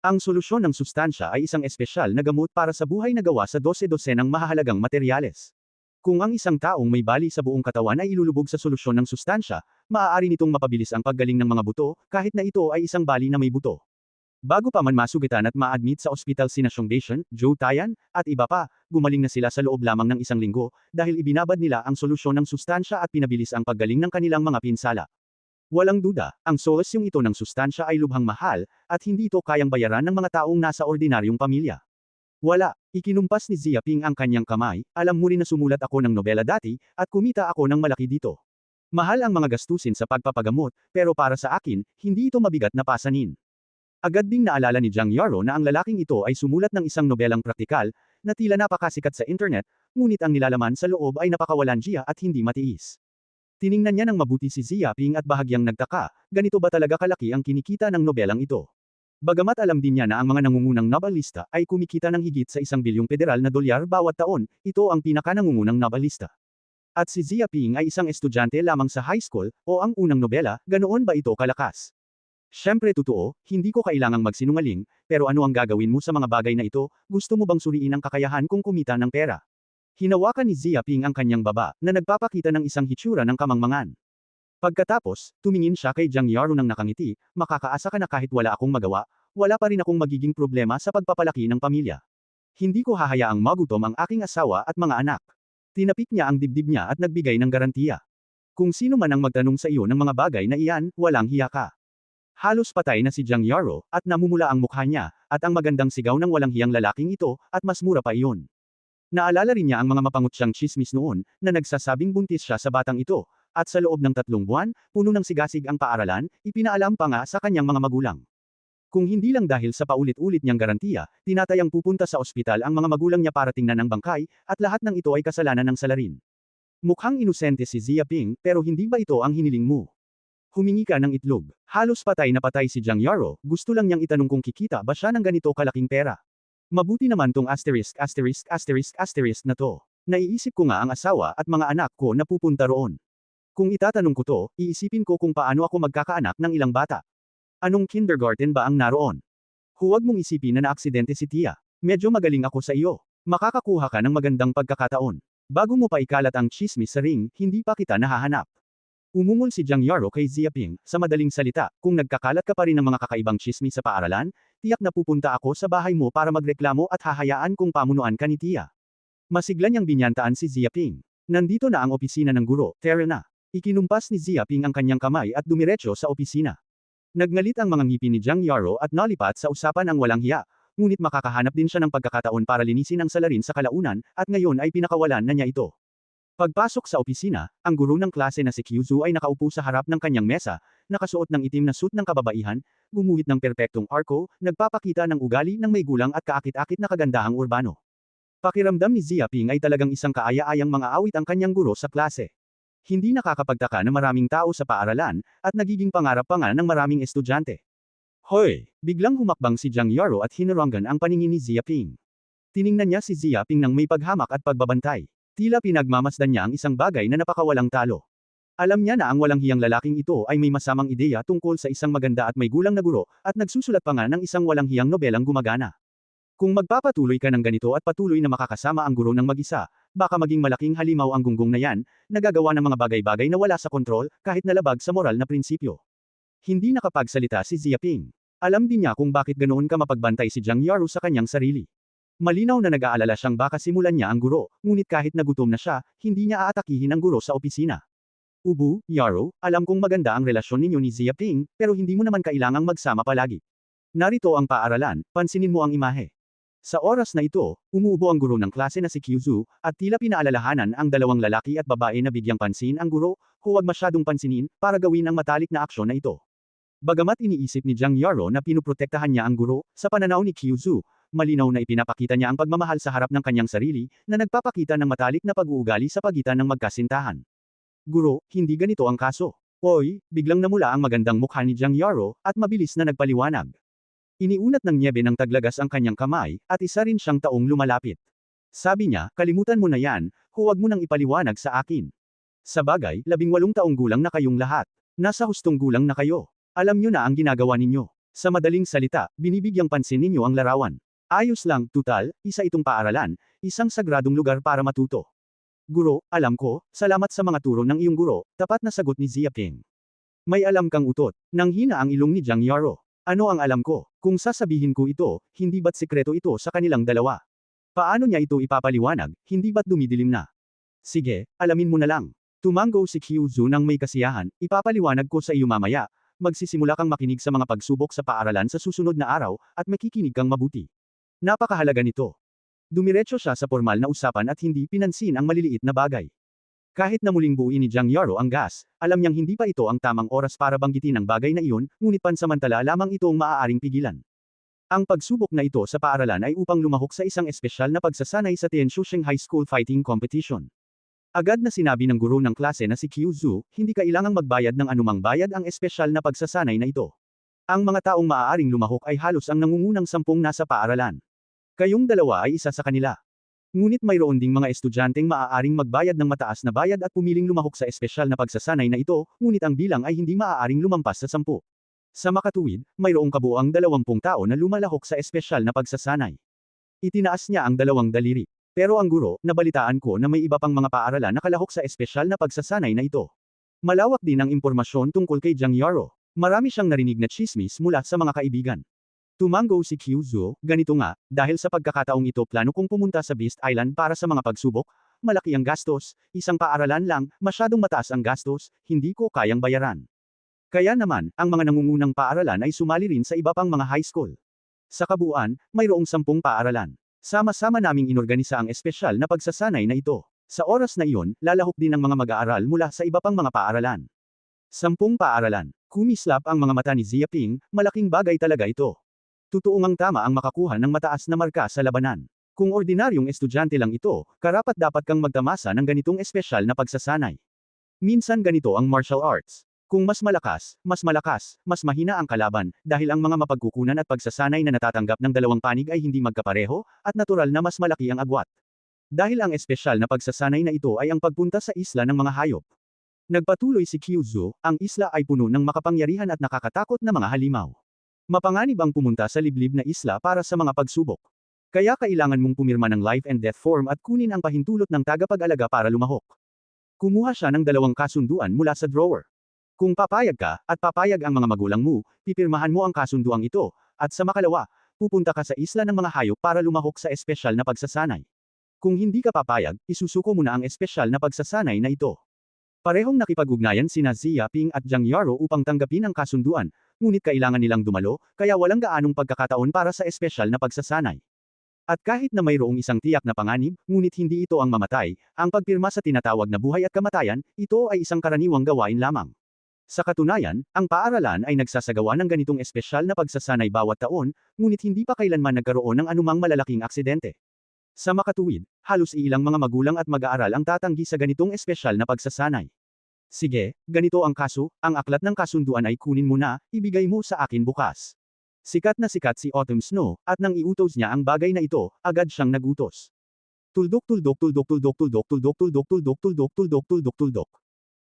Ang solusyon ng sustansya ay isang espesyal na gamot para sa buhay na gawa sa 12-12 ng mahahalagang materyales. Kung ang isang taong may bali sa buong katawan ay ilulubog sa solusyon ng sustansya, maaari nitong mapabilis ang paggaling ng mga buto, kahit na ito ay isang bali na may buto. Bago pa man masugitan at ma-admit sa ospital sina Xiongdaishan, Zhou Taiyan, at iba pa, gumaling na sila sa loob lamang ng 1 linggo, dahil ibinabad nila ang solusyon ng sustansya at pinabilis ang paggaling ng kanilang mga pinsala. Walang duda, ang solusyong ito ng sustansya ay lubhang mahal, at hindi ito kayang bayaran ng mga taong nasa ordinaryong pamilya. Wala, ikinumpas ni Ziaping ang kanyang kamay, alam mo rin na sumulat ako ng nobela dati, at kumita ako ng malaki dito. Mahal ang mga gastusin sa pagpapagamot, pero para sa akin, hindi ito mabigat na pasanin. Agad ding naalala ni Jiang Yaro na ang lalaking ito ay sumulat ng isang nobelang praktikal, na tila napakasikat sa internet, ngunit ang nilalaman sa loob ay napakawalanjiya at hindi matiis. Tiningnan niya ng mabuti si Ziaping at bahagyang nagtaka, ganito ba talaga kalaki ang kinikita ng nobelang ito? Bagamat alam din niya na ang mga nangungunang novelista ay kumikita ng higit sa 1 bilyong federal na dolyar bawat taon, ito ang pinaka-nangungunang novelista. At si Ziaping ay isang estudyante lamang sa high school, o ang unang nobela, ganoon ba ito kalakas? Siyempre totoo, hindi ko kailangang magsinungaling, pero ano ang gagawin mo sa mga bagay na ito, gusto mo bang suriin ang kakayahan kong kumita ng pera? Hinawakan ni Ziaping ang kanyang baba, na nagpapakita ng isang hitsura ng kamangmangan. Pagkatapos, tumingin siya kay Jiang Yaro ng nakangiti, makakaasa ka na kahit wala akong magawa, wala pa rin akong magiging problema sa pagpapalaki ng pamilya. Hindi ko hahayaang magutom ang aking asawa at mga anak. Tinapik niya ang dibdib niya at nagbigay ng garantiya. Kung sino man ang magtanong sa iyo ng mga bagay na iyan, walang hiya ka. Halos patay na si Jiang Yaro, at namumula ang mukha niya, at ang magandang sigaw ng walang hiyang lalaking ito, at mas mura pa iyon. Naalala rin niya ang mga mapangutyang tsismis noon, na nagsasabing buntis siya sa batang ito, at sa loob ng 3 buwan, puno ng sigasig ang paaralan, ipinaalam pa nga sa kanyang mga magulang. Kung hindi lang dahil sa paulit-ulit niyang garantiya, tinatayang pupunta sa ospital ang mga magulang niya para tingnan ang bangkay, at lahat ng ito ay kasalanan ng salarin. Mukhang inosente si Ziaping, pero hindi ba ito ang hiniling mo? Humingi ka ng itlog. Halos patay na patay si Jiang Yaro, gusto lang niyang itanong kung kikita ba siya ng ganito kalaking pera. Mabuti naman tong asterisk na to. Naiisip ko nga ang asawa at mga anak ko na pupunta roon. Kung itatanong ko to, iisipin ko kung paano ako magkakaanak ng ilang bata. Anong kindergarten ba ang naroon? Huwag mong isipin na naaksidente si Tia. Medyo magaling ako sa iyo. Makakakuha ka ng magandang pagkakataon. Bago mo pa ikalat ang chismis sa ring, hindi pa kita nahahanap. Umungol si Jiang Yaro kay Ziaping, sa madaling salita, kung nagkakalat ka pa rin ng mga kakaibang chismis sa paaralan, tiyak na pupunta ako sa bahay mo para magreklamo at hahayaan kung pamunuan ka ni Tia. Masigla niyang binyantaan si Ziaping. Nandito na ang opisina ng guro, tara na. Ikinumpas ni Ziaping ang kanyang kamay at dumiretso sa opisina. Nagngalit ang mga ngipin ni Jiang Yaro at nalipat sa usapan ang walang hiya, ngunit makakahanap din siya ng pagkakataon para linisin ang salarin sa kalaunan, at ngayon ay pinakawalan na niya ito. Pagpasok sa opisina, ang guro ng klase na si Kyuzu ay nakaupo sa harap ng kanyang mesa, nakasuot ng itim na suit ng kababaihan, gumuhit ng perpektong arko, nagpapakita ng ugali ng may gulang at kaakit-akit na kagandahang urbano. Pakiramdam ni Ziaping ay talagang isang kaaya-ayang mga awit ang kanyang guro sa klase. Hindi nakakapagtaka na maraming tao sa paaralan, at nagiging pangarap pa nga ng maraming estudyante. Hoy! Biglang humakbang si Jiang Yaro at hinarangan ang paningin ni Ziaping. Tiningnan niya si Ziaping ng may paghamak at pagbabantay. Tila pinagmamasdan niya ang isang bagay na napakawalang talo. Alam niya na ang walang hiyang lalaking ito ay may masamang ideya tungkol sa isang maganda at may gulang na guro, at nagsusulat pa nga ng isang walang hiyang nobelang gumagana. Kung magpapatuloy ka ng ganito at patuloy na makakasama ang guro ng mag-isa, baka maging malaking halimaw ang gunggong na yan, nagagawa ng mga bagay-bagay na wala sa kontrol, kahit nalabag sa moral na prinsipyo. Hindi nakapagsalita si Ziaping. Alam din niya kung bakit ganoon ka mapagbantay si Jiang Yaro sa kanyang sarili. Malinaw na nag-aalala siyang baka simulan niya ang guro, ngunit kahit nagutom na siya, hindi niya aatakihin ang guro sa opisina. Ubu, Yaro, alam kong maganda ang relasyon ninyo ni Zia Ping, pero hindi mo naman kailangang magsama palagi. Narito ang paaralan, pansinin mo ang imahe. Sa oras na ito, umuubo ang guro ng klase na si Kyuzu, at tila pinaalalahanan ang dalawang lalaki at babae na bigyang pansin ang guro, huwag masyadong pansinin, para gawin ang matalik na aksyon na ito. Bagamat iniisip ni Jiang Yaro na pinuprotektahan niya ang guro, sa pananaw ni Kyuzu, malinaw na ipinapakita niya ang pagmamahal sa harap ng kanyang sarili, na nagpapakita ng matalik na pag-uugali sa pagitan ng magkasintahan. Guro, hindi ganito ang kaso. Oy, biglang namula ang magandang mukha ni Jiang Yaro, at mabilis na nagpaliwanag. Iniunat ng niebe ng taglagas ang kanyang kamay, at isa rin siyang taong lumalapit. Sabi niya, kalimutan mo na yan, huwag mo nang ipaliwanag sa akin. Sa bagay, 18 taong gulang na kayong lahat. Nasa hustong gulang na kayo. Alam niyo na ang ginagawa ninyo. Sa madaling salita, binibigyang pansin ninyo ang larawan. Ayos lang, tutal, isa itong paaralan, isang sagradong lugar para matuto. Guro, alam ko, salamat sa mga turo ng iyong guro, tapat na sagot ni Zia Ping. May alam kang utot, nang hina ang ilong ni Jiang Yaro. Ano ang alam ko? Kung sasabihin ko ito, hindi ba't sikreto ito sa kanilang dalawa? Paano niya ito ipapaliwanag, hindi ba't dumidilim na? Sige, alamin mo na lang. Tumango si Kyuzu nang may kasiyahan, ipapaliwanag ko sa iyo mamaya, magsisimula kang makinig sa mga pagsubok sa paaralan sa susunod na araw, at makikinig kang mabuti. Napakahalaga nito. Dumiretso siya sa formal na usapan at hindi pinansin ang maliliit na bagay. Kahit na muling buuin ni Jiang Yaro ang gas, alam niyang hindi pa ito ang tamang oras para banggitin ang bagay na iyon, ngunit pansamantala lamang itong maaaring pigilan. Ang pagsubok na ito sa paaralan ay upang lumahok sa isang espesyal na pagsasanay sa Tianshuseng High School Fighting Competition. Agad na sinabi ng guro ng klase na si Kyuzu, hindi kailangang magbayad ng anumang bayad ang espesyal na pagsasanay na ito. Ang mga taong maaaring lumahok ay halos ang nangungunang 10 nasa paaralan. Kayong dalawa ay isa sa kanila. Ngunit mayroon ding mga estudyanteng maaaring magbayad ng mataas na bayad at pumiling lumahok sa espesyal na pagsasanay na ito, ngunit ang bilang ay hindi maaaring lumampas sa 10. Sa makatuwid, mayroong kabuuang 20 tao na lumalahok sa espesyal na pagsasanay. Itinaas niya ang dalawang daliri. Pero ang guro, nabalitaan ko na may iba pang mga paaralan na kalahok sa espesyal na pagsasanay na ito. Malawak din ang impormasyon tungkol kay Jiang Yaro. Marami siyang narinig na chismis mula sa mga kaibigan. Tumango si Kyuzu, ganito nga, dahil sa pagkakataong ito plano kong pumunta sa Beast Island para sa mga pagsubok, malaki ang gastos, isang paaralan lang, masyadong mataas ang gastos, hindi ko kayang bayaran. Kaya naman, ang mga nangungunang paaralan ay sumali rin sa iba pang mga high school. Sa kabuuan, mayroong 10 paaralan. Sama-sama naming inorganisa ang espesyal na pagsasanay na ito. Sa oras na iyon, lalahok din ang mga mag-aaral mula sa iba pang mga paaralan. 10 paaralan. Kumislap ang mga mata ni Zia Ping, malaking bagay talaga ito. Totoong ang tama ang makakuha ng mataas na marka sa labanan. Kung ordinaryong estudyante lang ito, karapat-dapat kang magtamasa ng ganitong espesyal na pagsasanay. Minsan ganito ang martial arts. Kung mas malakas, mas mahina ang kalaban, dahil ang mga mapagkukunan at pagsasanay na natatanggap ng dalawang panig ay hindi magkapareho, at natural na mas malaki ang agwat. Dahil ang espesyal na pagsasanay na ito ay ang pagpunta sa isla ng mga hayop. Nagpatuloy si Kyuzu, ang isla ay puno ng makapangyarihan at nakakatakot na mga halimaw. Mapanganib ang pumunta sa liblib na isla para sa mga pagsubok. Kaya kailangan mong pumirma ng life and death form at kunin ang pahintulot ng tagapag-alaga para lumahok. Kumuha siya ng 2 kasunduan mula sa drawer. Kung papayag ka, at papayag ang mga magulang mo, pipirmahan mo ang kasunduang ito, at sa makalawa, pupunta ka sa isla ng mga hayop para lumahok sa espesyal na pagsasanay. Kung hindi ka papayag, isusuko mo na ang espesyal na pagsasanay na ito. Parehong nakipag-ugnayan sina Zia Ping at Jiang Yaro upang tanggapin ang kasunduan, ngunit kailangan nilang dumalo, kaya walang gaanong pagkakataon para sa espesyal na pagsasanay. At kahit na mayroong isang tiyak na panganib, ngunit hindi ito ang mamatay, ang pagpirma sa tinatawag na buhay at kamatayan, ito ay isang karaniwang gawain lamang. Sa katunayan, ang paaralan ay nagsasagawa ng ganitong espesyal na pagsasanay bawat taon, ngunit hindi pa kailanman nagkaroon ng anumang malalaking aksidente. Sa makatuwid, halos iilang mga magulang at mag-aaral ang tatanggi sa ganitong espesyal na pagsasanay. Sige, ganito ang kaso, ang aklat ng kasunduan ay kunin mo na, ibigay mo sa akin bukas. Sikat na sikat si Autumn Snow, at nang iutos niya ang bagay na ito, agad siyang nagutos. Tuldok tuldok tuldok tuldok tuldok tuldok tuldok tuldok tuldok tuldok tuldok tuldok.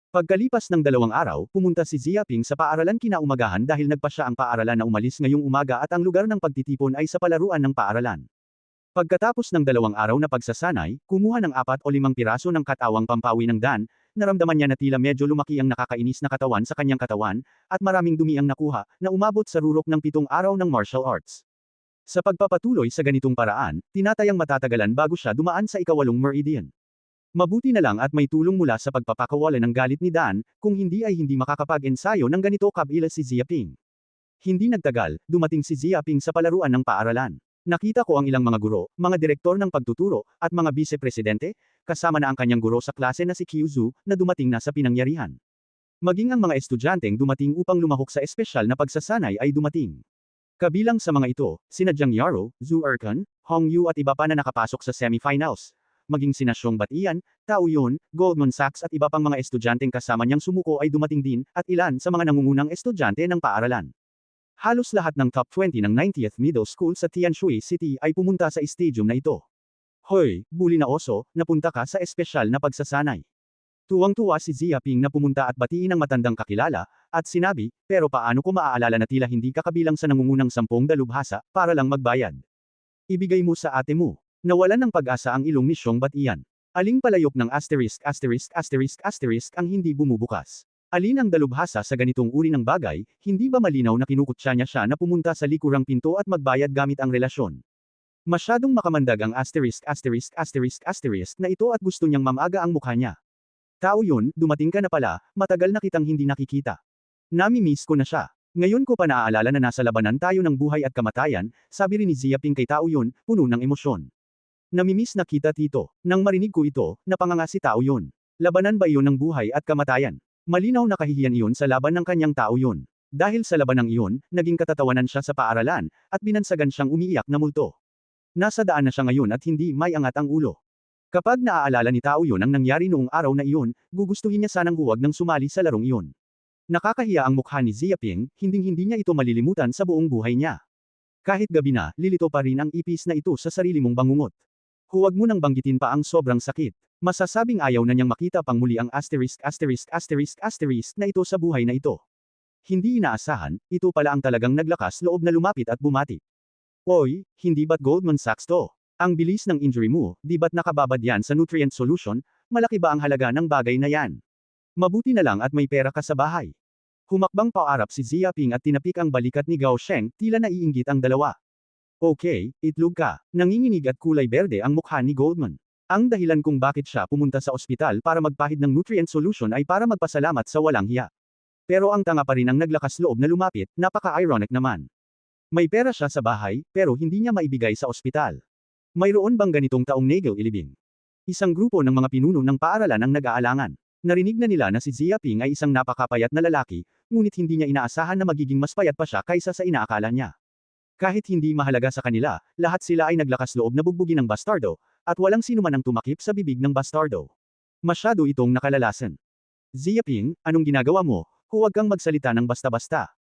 Pagkalipas ng 2 araw, pumunta si Zia Ping sa paaralan kinaumagahan dahil nagpa siya ang paaralan na umalis ngayong umaga at ang lugar ng pagtitipon ay sa palaruan ng paaralan. Pagkatapos ng 2 araw na pagsasanay, kumuha ng 4 o 5 piraso ng katawang pampawi ng Dan, naramdaman niya na tila medyo lumaki ang nakakainis na katawan sa kanyang katawan, at maraming dumi ang nakuha, na umabot sa rurok ng 7 araw ng martial arts. Sa pagpapatuloy sa ganitong paraan, tinatayang matatagalan bago siya dumaan sa ika-8 meridian. Mabuti na lang at may tulong mula sa pagpapakawalan ng galit ni Dan, kung hindi ay hindi makakapag-ensayo ng ganito kabila si Ziaping. Hindi nagtagal, dumating si Ziaping sa palaruan ng paaralan. Nakita ko ang ilang mga guro, mga direktor ng pagtuturo, at mga vice-presidente, kasama na ang kanyang guro sa klase na si Kyuzu, na dumating na sa pinangyarihan. Maging ang mga estudyanteng dumating upang lumahok sa espesyal na pagsasanay ay dumating. Kabilang sa mga ito, sina Jiang Yaro, Zhu Erkan, Hong Yu at iba pa na nakapasok sa semifinals. Maging sina Xiong Batian, Tao Yun, Goldman Sachs at iba pang mga estudyanteng kasama niyang sumuko ay dumating din, at ilan sa mga nangungunang estudyante ng paaralan. Halos lahat ng top 20 ng 90th Middle School sa Tianshui City ay pumunta sa stadium na ito. Hoy, bully na oso, napunta ka sa espesyal na pagsasanay. Tuwang-tuwa si Ziaping na pumunta at batiin ang matandang kakilala, at sinabi, pero paano ko maaalala na tila hindi ka kabilang sa nangungunang 10 dalubhasa, para lang magbayad. Ibigay mo sa ate mo. Nawalan ng pag-asa ang ilong ni Xiong Batian. Aling palayok ng ***** ang hindi bumubukas. Alin ang dalubhasa sa ganitong uri ng bagay, hindi ba malinaw na kinukutya niya siya na pumunta sa likurang pinto at magbayad gamit ang relasyon? Masyadong makamandag ang ***** na ito at gusto niyang mamaga ang mukha niya. Tao Yun, dumating ka na pala, matagal na kitang hindi nakikita. Nami-miss ko na siya. Ngayon ko pa naaalala na nasa labanan tayo ng buhay at kamatayan, sabi rin ni Ziaping kay Tao Yun, puno ng emosyon. Namimiss na kita tito. Nang marinig ko ito, napanganga si Tao Yun. Labanan ba iyon ng buhay at kamatayan? Malinaw na kahihiyan iyon sa laban ng kanyang Tao Yun. Dahil sa labanang iyon, naging katatawanan siya sa paaralan, at binansagan siyang umiiyak na multo. Nasa daan na siya ngayon at hindi may angat ang ulo. Kapag naaalala ni Tao Yun ang nangyari noong araw na iyon, gugustuhin niya sanang huwag nang sumali sa larong iyon. Nakakahiya ang mukha ni Ziaping, hinding-hindi niya ito malilimutan sa buong buhay niya. Kahit gabi na, lilito pa rin ang ipis na ito sa sarili mong bangungot. Huwag mo nang banggitin pa ang sobrang sakit. Masasabing ayaw na niyang makita pang muli ang ***** na ito sa buhay na ito. Hindi inaasahan, ito pala ang talagang naglakas loob na lumapit at bumati. Oy, hindi ba't Goldman Sachs to? Ang bilis ng injury mo, di ba't nakababad yan sa nutrient solution, malaki ba ang halaga ng bagay na yan? Mabuti na lang at may pera ka sa bahay. Humakbang paarap si Ziaping at tinapik ang balikat ni Gao Sheng, tila naiinggit ang dalawa. Okay, itlog ka. Nanginginig at kulay berde ang mukha ni Goldman. Ang dahilan kung bakit siya pumunta sa ospital para magpahid ng nutrient solution ay para magpasalamat sa walang hiya. Pero ang tanga pa rin ang naglakas loob na lumapit, napaka-ironic naman. May pera siya sa bahay, pero hindi niya maibigay sa ospital. Mayroon bang ganitong taong Nagel Ilibing? Isang grupo ng mga pinuno ng paaralan ang nag-aalangan. Narinig na nila na si Ziaping ay isang napakapayat na lalaki, ngunit hindi niya inaasahan na magiging mas payat pa siya kaysa sa inaakala niya. Kahit hindi mahalaga sa kanila, lahat sila ay naglakas loob na bugbugin ng bastardo, at walang sinuman ang tumakip sa bibig ng bastardo. Masyado itong nakalalasan. Ziaping, anong ginagawa mo? Huwag kang magsalita ng basta-basta.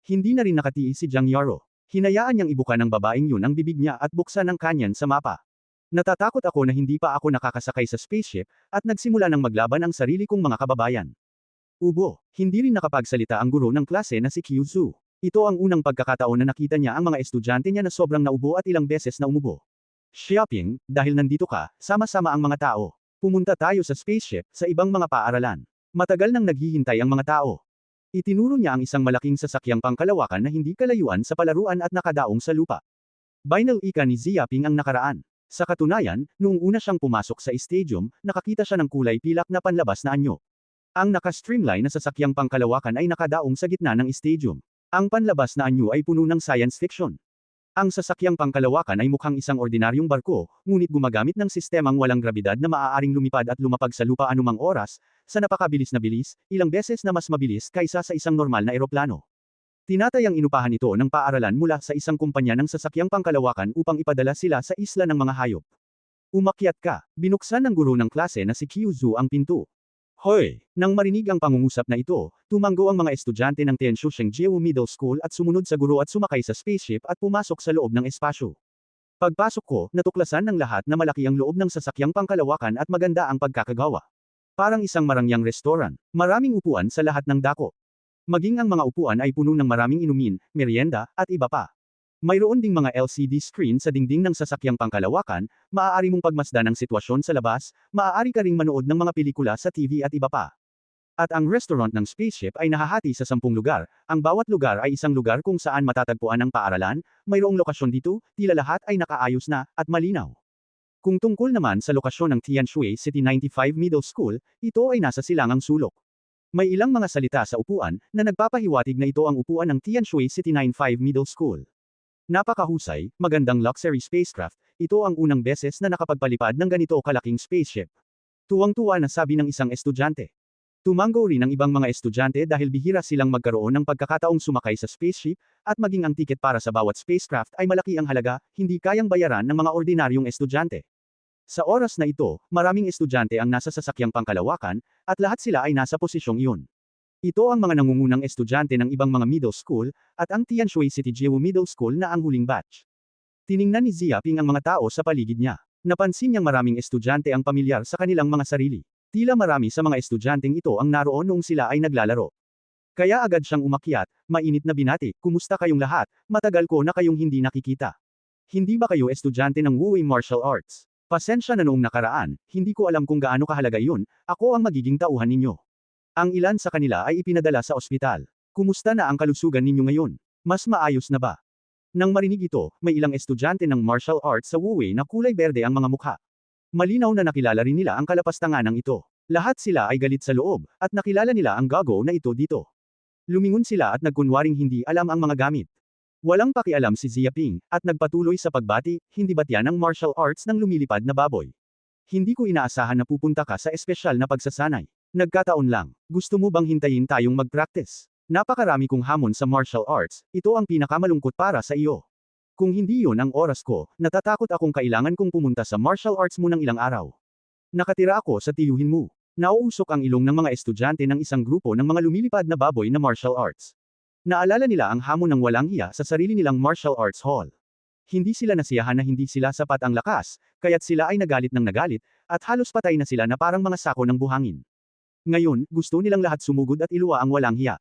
Hindi na rin nakatiis si Jiang Yaro. Hinayaan niyang ibuka ng babaeng yun ang bibig niya at buksan ang kanyan sa mapa. Natatakot ako na hindi pa ako nakakasakay sa spaceship, at nagsimula ng maglaban ang sarili kong mga kababayan. Ubo, hindi rin nakapagsalita ang guro ng klase na si Kyuzu. Ito ang unang pagkakataon na nakita niya ang mga estudyante niya na sobrang naubo at ilang beses na umubo. Xiaoping, dahil nandito ka, sama-sama ang mga tao. Pumunta tayo sa spaceship, sa ibang mga paaralan. Matagal nang naghihintay ang mga tao. Itinuro niya ang isang malaking sasakyang pangkalawakan na hindi kalayuan sa palaruan at nakadaong sa lupa. Binal ika ni Ziaping ang nakaraan. Sa katunayan, noong una siyang pumasok sa stadium, nakakita siya ng kulay pilak na panlabas na anyo. Ang naka-streamline na sasakyang pangkalawakan ay nakadaong sa gitna ng stadium. Ang panlabas na anyo ay puno ng science fiction. Ang sasakyang pangkalawakan ay mukhang isang ordinaryong barko, ngunit gumagamit ng sistemang walang grabidad na maaaring lumipad at lumapag sa lupa anumang oras, sa napakabilis na bilis, ilang beses na mas mabilis kaysa sa isang normal na eroplano. Tinatayang inupahan ito ng paaralan mula sa isang kumpanya ng sasakyang pangkalawakan upang ipadala sila sa isla ng mga hayop. Umakyat ka, binuksan ng guro ng klase na si Kyuzu ang pinto. Hoy! Nang marinig ang pangungusap na ito, tumanggo ang mga estudyante ng Tianshusheng Middle School at sumunod sa guro at sumakay sa spaceship at pumasok sa loob ng espasyo. Pagpasok ko, natuklasan ng lahat na malaki ang loob ng sasakyang pangkalawakan at maganda ang pagkakagawa. Parang isang marangyang restaurant. Maraming upuan sa lahat ng dako. Maging ang mga upuan ay puno ng maraming inumin, merienda, at iba pa. Mayroon ding mga LCD screen sa dingding ng sasakyang pangkalawakan, maaari mong pagmasdan ang sitwasyon sa labas, maaari ka ring manood ng mga pelikula sa TV at iba pa. At ang restaurant ng spaceship ay nahahati sa 10 lugar, ang bawat lugar ay isang lugar kung saan matatagpuan ang paaralan, mayroong lokasyon dito, tila lahat ay nakaayos na, at malinaw. Kung tungkol naman sa lokasyon ng Tianshui City 95 Middle School, ito ay nasa silangang sulok. May ilang mga salita sa upuan na nagpapahiwatig na ito ang upuan ng Tianshui City 95 Middle School. Napakahusay, magandang luxury spacecraft, ito ang unang beses na nakapagpalipad ng ganito kalaking spaceship. Tuwang-tuwa na sabi ng isang estudyante. Tumango rin ang ibang mga estudyante dahil bihira silang magkaroon ng pagkakataong sumakay sa spaceship, at maging ang tiket para sa bawat spacecraft ay malaki ang halaga, hindi kayang bayaran ng mga ordinaryong estudyante. Sa oras na ito, maraming estudyante ang nasa sasakyang pangkalawakan, at lahat sila ay nasa posisyong iyon. Ito ang mga nangungunang estudyante ng ibang mga middle school, at ang Tianshui City Jiu Middle School na ang huling batch. Tiningnan ni Ziaping ang mga tao sa paligid niya. Napansin niyang maraming estudyante ang pamilyar sa kanilang mga sarili. Tila marami sa mga estudyanteng ito ang naroon noong sila ay naglalaro. Kaya agad siyang umakyat, mainit na binati, "Kumusta kayong lahat? Matagal ko na kayong hindi nakikita. Hindi ba kayo estudyante ng Wu Wei Martial Arts? Pasensya na noong nakaraan, hindi ko alam kung gaano kahalaga yun, ako ang magiging tauhan ninyo." Ang ilan sa kanila ay ipinadala sa ospital. "Kumusta na ang kalusugan ninyo ngayon? Mas maayos na ba?" Nang marinig ito, may ilang estudyante ng martial arts sa Wu Wei na kulay berde ang mga mukha. Malinaw na nakilala rin nila ang kalapastanganan ito. Lahat sila ay galit sa loob, at nakilala nila ang gago na ito dito. Lumingon sila at nagkunwaring hindi alam ang mga gamit. Walang pakialam si Ziaping, at nagpatuloy sa pagbati, "Hindi ba't yan ang martial arts ng lumilipad na baboy? Hindi ko inaasahan na pupunta ka sa espesyal na pagsasanay. Nagkataon lang, gusto mo bang hintayin tayong mag-practice? Napakarami kong hamon sa martial arts, ito ang pinakamalungkot para sa iyo. Kung hindi yun ang oras ko, natatakot akong kailangan kong pumunta sa martial arts mo ng ilang araw. Nakatira ako sa tiyuhin mo." Nauusok ang ilong ng mga estudyante ng isang grupo ng mga lumilipad na baboy na martial arts. Naalala nila ang hamon ng walang hiya sa sarili nilang martial arts hall. Hindi sila nasiyahan na hindi sila sapat ang lakas, kaya't sila ay nagalit ng nagalit, at halos patay na sila na parang mga sako ng buhangin. Ngayon, gusto nilang lahat sumugod at iluwa ang walang hiya.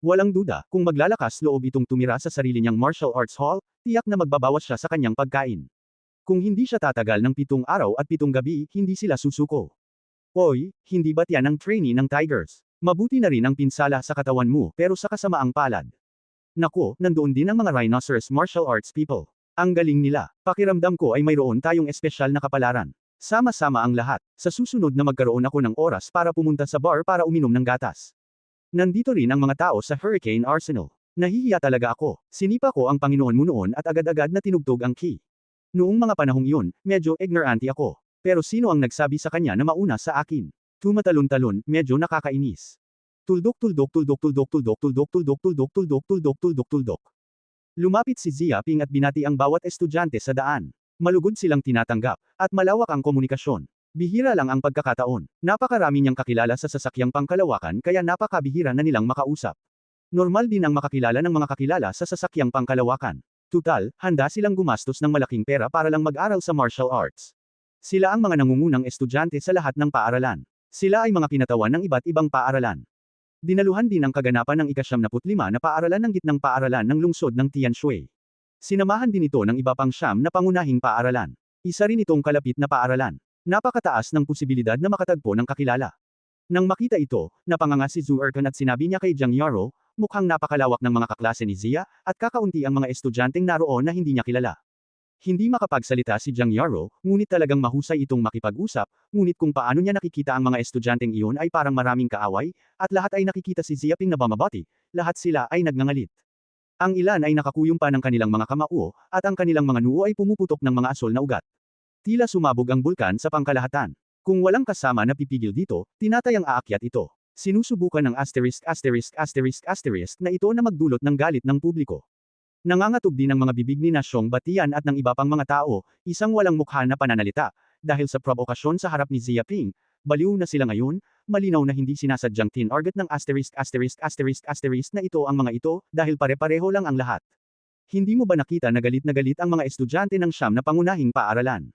Walang duda, kung maglalakas loob itong tumira sa sarili niyang martial arts hall, tiyak na magbabawas siya sa kanyang pagkain. Kung hindi siya tatagal ng 7 araw at 7 gabi, hindi sila susuko. "Oy, hindi ba't yan ang trainee ng Tigers? Mabuti na rin ang pinsala sa katawan mo, pero sa kasamaang palad. Nako, nandoon din ang mga rhinoceros martial arts people. Ang galing nila. Pakiramdam ko ay mayroon tayong espesyal na kapalaran. Sama-sama ang lahat. Sa susunod na magkaroon ako ng oras para pumunta sa bar para uminom ng gatas. Nandito rin ang mga tao sa Hurricane Arsenal. Nahihiya talaga ako. Sinipa ko ang Panginoon mo noon at agad-agad na tinugtog ang key. Noong mga panahong iyon, medyo ignorante ako. Pero sino ang nagsabi sa kanya na mauna sa akin? Tumatalon-talon, medyo nakakainis. Tuldok. Lumapit si Ziaping at binati ang bawat estudyante sa daan. Malugod silang tinatanggap, at malawak ang komunikasyon. Bihira lang ang pagkakataon. Napakarami niyang kakilala sa sasakyang pangkalawakan kaya napakabihira na nilang makausap. Normal din ang makakilala ng mga kakilala sa sasakyang pangkalawakan. Tutal, handa silang gumastos ng malaking pera para lang mag-aral sa martial arts. Sila ang mga nangungunang estudyante sa lahat ng paaralan. Sila ay mga pinatawan ng iba't ibang paaralan. Dinaluhan din ang kaganapan ng ika-75 na paaralan ng gitnang paaralan ng lungsod ng Tianshui. Sinamahan din ito ng iba pang 9 na pangunahing paaralan. Isa rin itong kalapit na paaralan. Napakataas ng posibilidad na makatagpo ng kakilala. Nang makita ito, napanganga si Zhu Erkan at sinabi niya kay Jiang Yaro, mukhang napakalawak ng mga kaklase ni Zia, at kakaunti ang mga estudyanteng naroon na hindi niya kilala. Hindi makapagsalita si Jiang Yaro, ngunit talagang mahusay itong makipag-usap, ngunit kung paano niya nakikita ang mga estudyanteng iyon ay parang maraming kaaway, at lahat ay nakikita si Ziaping na bumabati, lahat sila ay nagngangalit. Ang ilan ay nakakuyong pa ng kanilang mga kamao, at ang kanilang mga noo ay pumuputok ng mga asol na ugat. Tila sumabog ang bulkan sa pangkalahatan. Kung walang kasama na pipigil dito, tinatayang aakyat ito. Sinusubukan ng na ito na magdulot ng galit ng publiko. Nangangatog din ang mga bibig ni Nasyong Batian at ng iba pang mga tao, isang walang mukha na pananalita, dahil sa provokasyon sa harap ni Ziaping. Baliw na sila ngayon, malinaw na hindi sinasadyang tinarget ng na ito ang mga ito, dahil pare-pareho lang ang lahat. Hindi mo ba nakita na galit ang mga estudyante ng 9 na pangunahing paaralan?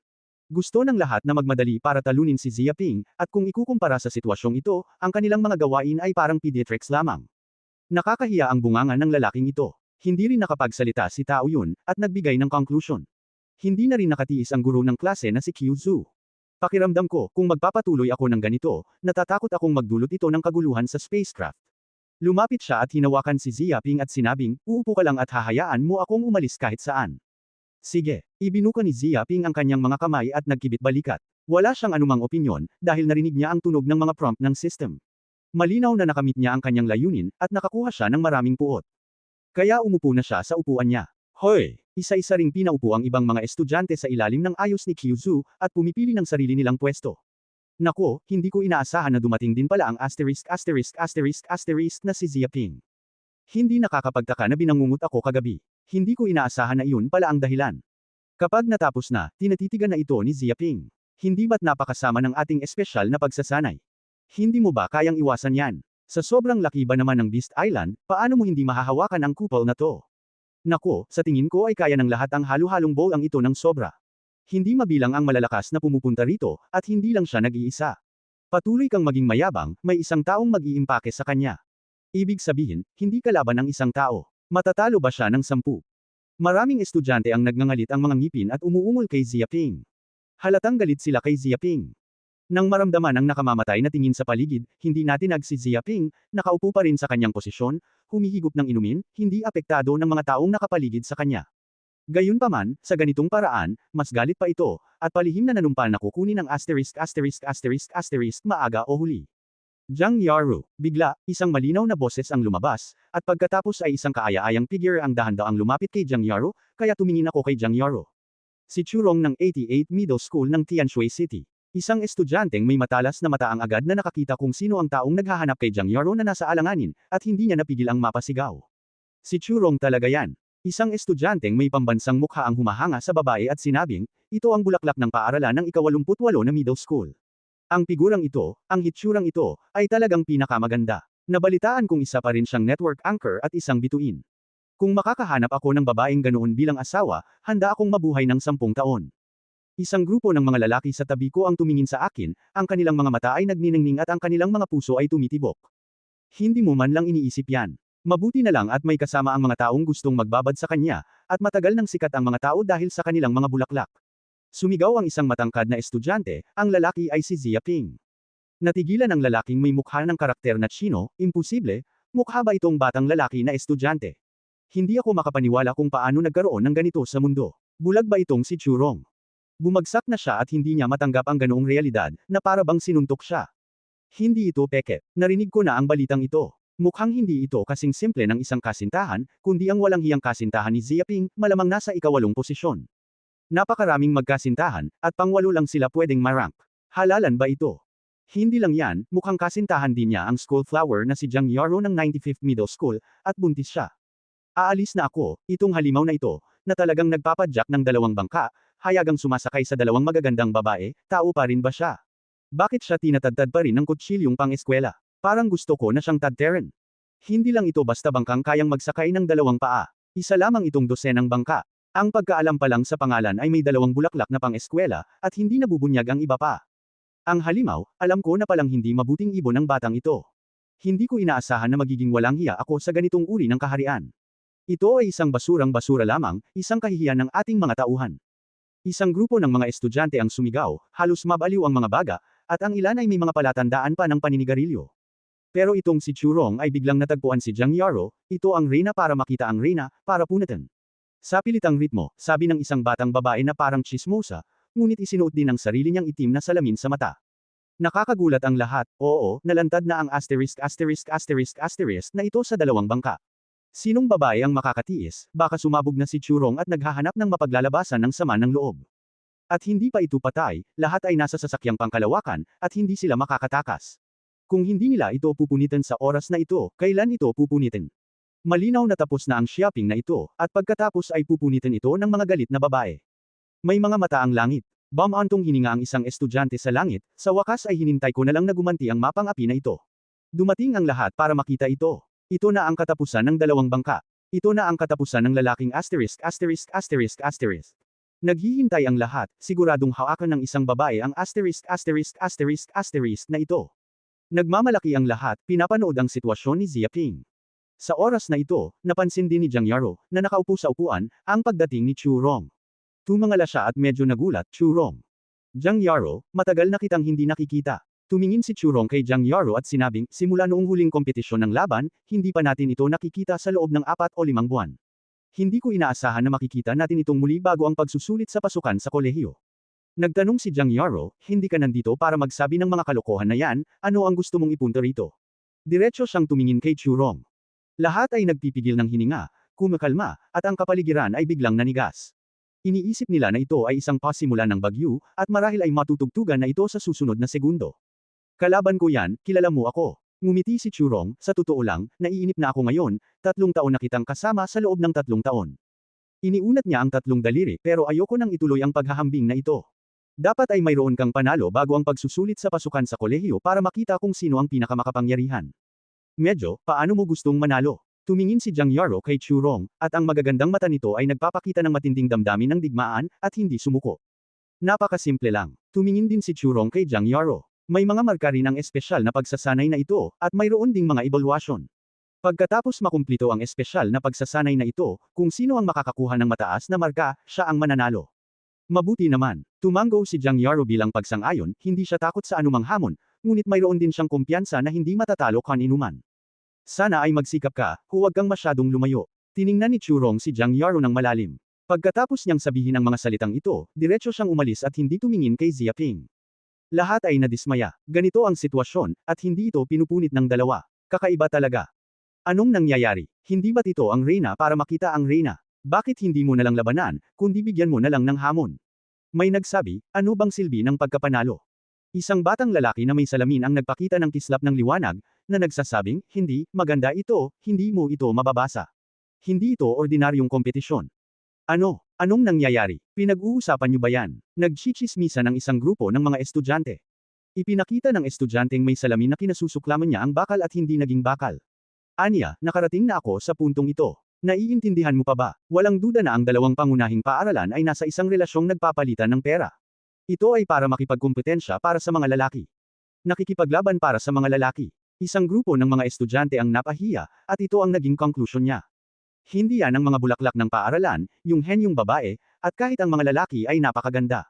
Gusto ng lahat na magmadali para talunin si Ziaping, at kung ikukumpara sa sitwasyong ito, ang kanilang mga gawain ay parang pediatrics lamang. Nakakahiya ang bunganga ng lalaking ito. Hindi rin nakapagsalita si Tao Yun, at nagbigay ng conclusion. Hindi na rin nakatiis ang guro ng klase na si Qiu Zhu. Pakiramdam ko, kung magpapatuloy ako ng ganito, natatakot akong magdulot ito ng kaguluhan sa spacecraft. Lumapit siya at hinawakan si Ziaping at sinabing, "Uupo ka lang at hahayaan mo akong umalis kahit saan." Sige, ibinuka ni Ziaping ang kanyang mga kamay at nagkibit balikat. Wala siyang anumang opinyon, dahil narinig niya ang tunog ng mga prompt ng system. Malinaw na nakamit niya ang kanyang layunin, at nakakuha siya ng maraming puot. Kaya umupo na siya sa upuan niya. Hoy! Isa-isa ring pinaupo ang ibang mga estudyante sa ilalim ng ayos ni Kyuzu, at pumipili ng sarili nilang pwesto. Nako, hindi ko inaasahan na dumating din pala ang na si Ziaping. Hindi nakakapagtaka na binangungot ako kagabi. Hindi ko inaasahan na iyon pala ang dahilan. Kapag natapos na, tinatitigan na ito ni Ziaping. Hindi ba't napakasama ng ating espesyal na pagsasanay? Hindi mo ba kayang iwasan yan? Sa sobrang laki ba naman ng Beast Island, paano mo hindi mahahawakan ang kupol na to? Nako, sa tingin ko ay kaya ng lahat ang halo-halong bowl ang ito ng sobra. Hindi mabilang ang malalakas na pumupunta rito, at hindi lang siya nag-iisa. Patuloy kang maging mayabang, may isang taong mag-iimpake sa kanya. Ibig sabihin, hindi kalaban ang isang tao. Matatalo ba siya ng 10? Maraming estudyante ang nagngangalit ang mga ngipin at umuungol kay Ziaping. Halatang galit sila kay Ziaping. Nang maramdaman ang nakamamatay na tingin sa paligid, hindi natinag si Ziaping, nakaupo pa rin sa kanyang posisyon, humihigop ng inumin, hindi apektado ng mga taong nakapaligid sa kanya. Gayunpaman, sa ganitong paraan, mas galit pa ito, at palihim na nanumpal na kukunin ang maaga o huli. Jiang Yaro, bigla, isang malinaw na boses ang lumabas, at pagkatapos ay isang kaaya-ayang figure ang dahan-daang lumapit kay Jiang Yaro, kaya tumingin ako kay Jiang Yaro. Si Churong ng 88 Middle School ng Tianshui City. Isang estudyanteng may matalas na mata ang agad na nakakita kung sino ang taong naghahanap kay Jiang Yaro na nasa alanganin, at hindi niya napigil ang mapasigaw. Si Churong talaga yan. Isang estudyanteng may pambansang mukha ang humahanga sa babae at sinabing, ito ang bulaklak ng paaralan ng ika-88 na middle school. Ang figurang ito, ang hitsurang ito, ay talagang pinakamaganda. Nabalitaan kong isa pa rin siyang network anchor at isang bituin. Kung makakahanap ako ng babaeng ganoon bilang asawa, handa akong mabuhay ng 10 taon. Isang grupo ng mga lalaki sa tabi ko ang tumingin sa akin, ang kanilang mga mata ay nagniningning at ang kanilang mga puso ay tumitibok. Hindi mo man lang iniisip yan. Mabuti na lang at may kasama ang mga taong gustong magbabad sa kanya, at matagal nang sikat ang mga tao dahil sa kanilang mga bulaklak. Sumigaw ang isang matangkad na estudyante, ang lalaki ay si Ziaping. Natigilan ang lalaking may mukha ng karakter na Chino, imposible, mukha ba itong batang lalaki na estudyante? Hindi ako makapaniwala kung paano nagkaroon ng ganito sa mundo. Bulag ba itong si Churong? Bumagsak na siya at hindi niya matanggap ang ganoong realidad, na para bang sinuntok siya. Hindi ito peke. Narinig ko na ang balitang ito. Mukhang hindi ito kasing simple ng isang kasintahan, kundi ang walang hiyang kasintahan ni Ziaping, malamang nasa ika-8 posisyon. Napakaraming magkasintahan, at pang-8 lang sila pwedeng ma-rank. Halalan ba ito? Hindi lang yan, mukhang kasintahan din niya ang school flower na si Jiang Yaro ng 95th Middle School, at buntis siya. Aalis na ako, itong halimaw na ito, na talagang nagpapadyak ng 2 bangka, hayagang sumasakay sa 2 magagandang babae, tao pa rin ba siya? Bakit siya tinatadtad pa rin ng kutsilyong pang-eskwela? Parang gusto ko na siyang tadteren. Hindi lang ito basta bangkang kayang magsakay ng 2 paa. Isa lamang itong dosenang bangka. Ang pagkaalam pa lang sa pangalan ay may 2 bulaklak na pang-eskwela, at hindi nabubunyag ang iba pa. Ang halimaw, alam ko na palang hindi mabuting ibon ang batang ito. Hindi ko inaasahan na magiging walang hiya ako sa ganitong uri ng kaharian. Ito ay isang basurang-basura lamang, isang kahihiyan ng ating mga tauhan. Isang grupo ng mga estudyante ang sumigaw, halos mabaliw ang mga baga, at ang ilan ay may mga palatandaan pa ng paninigarilyo. Pero itong si Churong ay biglang natagpuan si Jiang Yaro, ito ang reyna para makita ang reyna, para punatan. Sa pilitang ritmo, sabi ng isang batang babae na parang chismosa, ngunit isinuot din ang sarili niyang itim na salamin sa mata. Nakakagulat ang lahat, oo, nalantad na ang **** na ito sa 2 bangka. Sinong babae ang makakatiis, baka sumabog na si Churong at naghahanap ng mapaglalabasan ng sama ng loob. At hindi pa ito patay, lahat ay nasa sasakyang pangkalawakan, at hindi sila makakatakas. Kung hindi nila ito pupunitin sa oras na ito, kailan ito pupunitin? Malinaw na tapos na ang shopping na ito, at pagkatapos ay pupunitin ito ng mga galit na babae. May mga mata ang langit. Bamantong hininga ang isang estudyante sa langit, sa wakas ay hinintay ko na lang na gumanti ang mapang api na ito. Dumating ang lahat para makita ito. Ito na ang katapusan ng 2 bangka. Ito na ang katapusan ng lalaking *******. Naghihintay ang lahat, siguradong hawakan ng isang babae ang ***** na ito. Nagmamalaki ang lahat, pinapanood ang sitwasyon ni Ziaping. Sa oras na ito, napansin din ni Jiang Yaro, na nakaupo sa upuan, ang pagdating ni Churong. Tumangala siya at medyo nagulat, Churong. Jiang Yaro, matagal na kitang hindi nakikita. Tumingin si Churong kay Jiang Yaro at sinabing, simula noong huling kompetisyon ng laban, hindi pa natin ito nakikita sa loob ng 4 o 5 buwan. Hindi ko inaasahan na makikita natin itong muli bago ang pagsusulit sa pasukan sa kolehiyo. Nagtanong si Jiang Yaro, hindi ka nandito para magsabi ng mga kalokohan na yan, ano ang gusto mong ipunto rito? Diretso siyang tumingin kay Churong. Lahat ay nagpipigil ng hininga, kumakalma, at ang kapaligiran ay biglang nanigas. Iniisip nila na ito ay isang pasimula ng bagyo, at marahil ay matutugtugan na ito sa susunod na segundo. Kalaban ko yan, kilala mo ako. Ngumiti si Churong, sa totoo lang, naiinip na ako ngayon, 3 taon na kitang kasama sa loob ng 3 taon. Iniunat niya ang 3 daliri pero ayoko nang ituloy ang paghahambing na ito. Dapat ay mayroon kang panalo bago ang pagsusulit sa pasukan sa kolehiyo para makita kung sino ang pinakamakapangyarihan. Medyo, paano mo gustong manalo? Tumingin si Jiang Yaro kay Churong, at ang magagandang mata nito ay nagpapakita ng matinding damdamin ng digmaan, at hindi sumuko. Napakasimple lang. Tumingin din si Churong kay Jiang Yaro. May mga marka rin ang espesyal na pagsasanay na ito, at mayroon ding mga evaluasyon. Pagkatapos makumplito ang espesyal na pagsasanay na ito, kung sino ang makakakuha ng mataas na marka, siya ang mananalo. Mabuti naman, tumango si Jiang Yaro bilang pagsang-ayon, hindi siya takot sa anumang hamon, ngunit mayroon din siyang kumpiyansa na hindi matatalo kaninuman. Sana ay magsikap ka, huwag kang masyadong lumayo. Tiningnan ni Churong si Jiang Yaro ng malalim. Pagkatapos niyang sabihin ang mga salitang ito, diretso siyang umalis at hindi tumingin kay Ziaping. Lahat ay nadismaya. Ganito ang sitwasyon, at hindi ito pinupunit ng dalawa. Kakaiba talaga. Anong nangyayari? Hindi ba't ito ang reyna para makita ang reyna? Bakit hindi mo nalang labanan, kundi bigyan mo na lang ng hamon? May nagsabi, ano bang silbi ng pagkapanalo? Isang batang lalaki na may salamin ang nagpakita ng kislap ng liwanag, na nagsasabing, hindi, maganda ito, hindi mo ito mababasa. Hindi ito ordinaryong kompetisyon. Ano? Anong nangyayari? Pinag-uusapan niyo ba yan? Nagchichismisa ng isang grupo ng mga estudyante. Ipinakita ng estudyanteng may salamin na kinasusuklaman niya ang bakal at hindi naging bakal. Anya, nakarating na ako sa puntong ito. Naiintindihan mo pa ba? Walang duda na ang dalawang pangunahing paaralan ay nasa isang relasyong nagpapalitan ng pera. Ito ay para makipagkumpetensya para sa mga lalaki. Nakikipaglaban para sa mga lalaki. Isang grupo ng mga estudyante ang napahiya, at ito ang naging conclusion niya. Hindi yan ang mga bulaklak ng paaralan, yung henyong babae, at kahit ang mga lalaki ay napakaganda.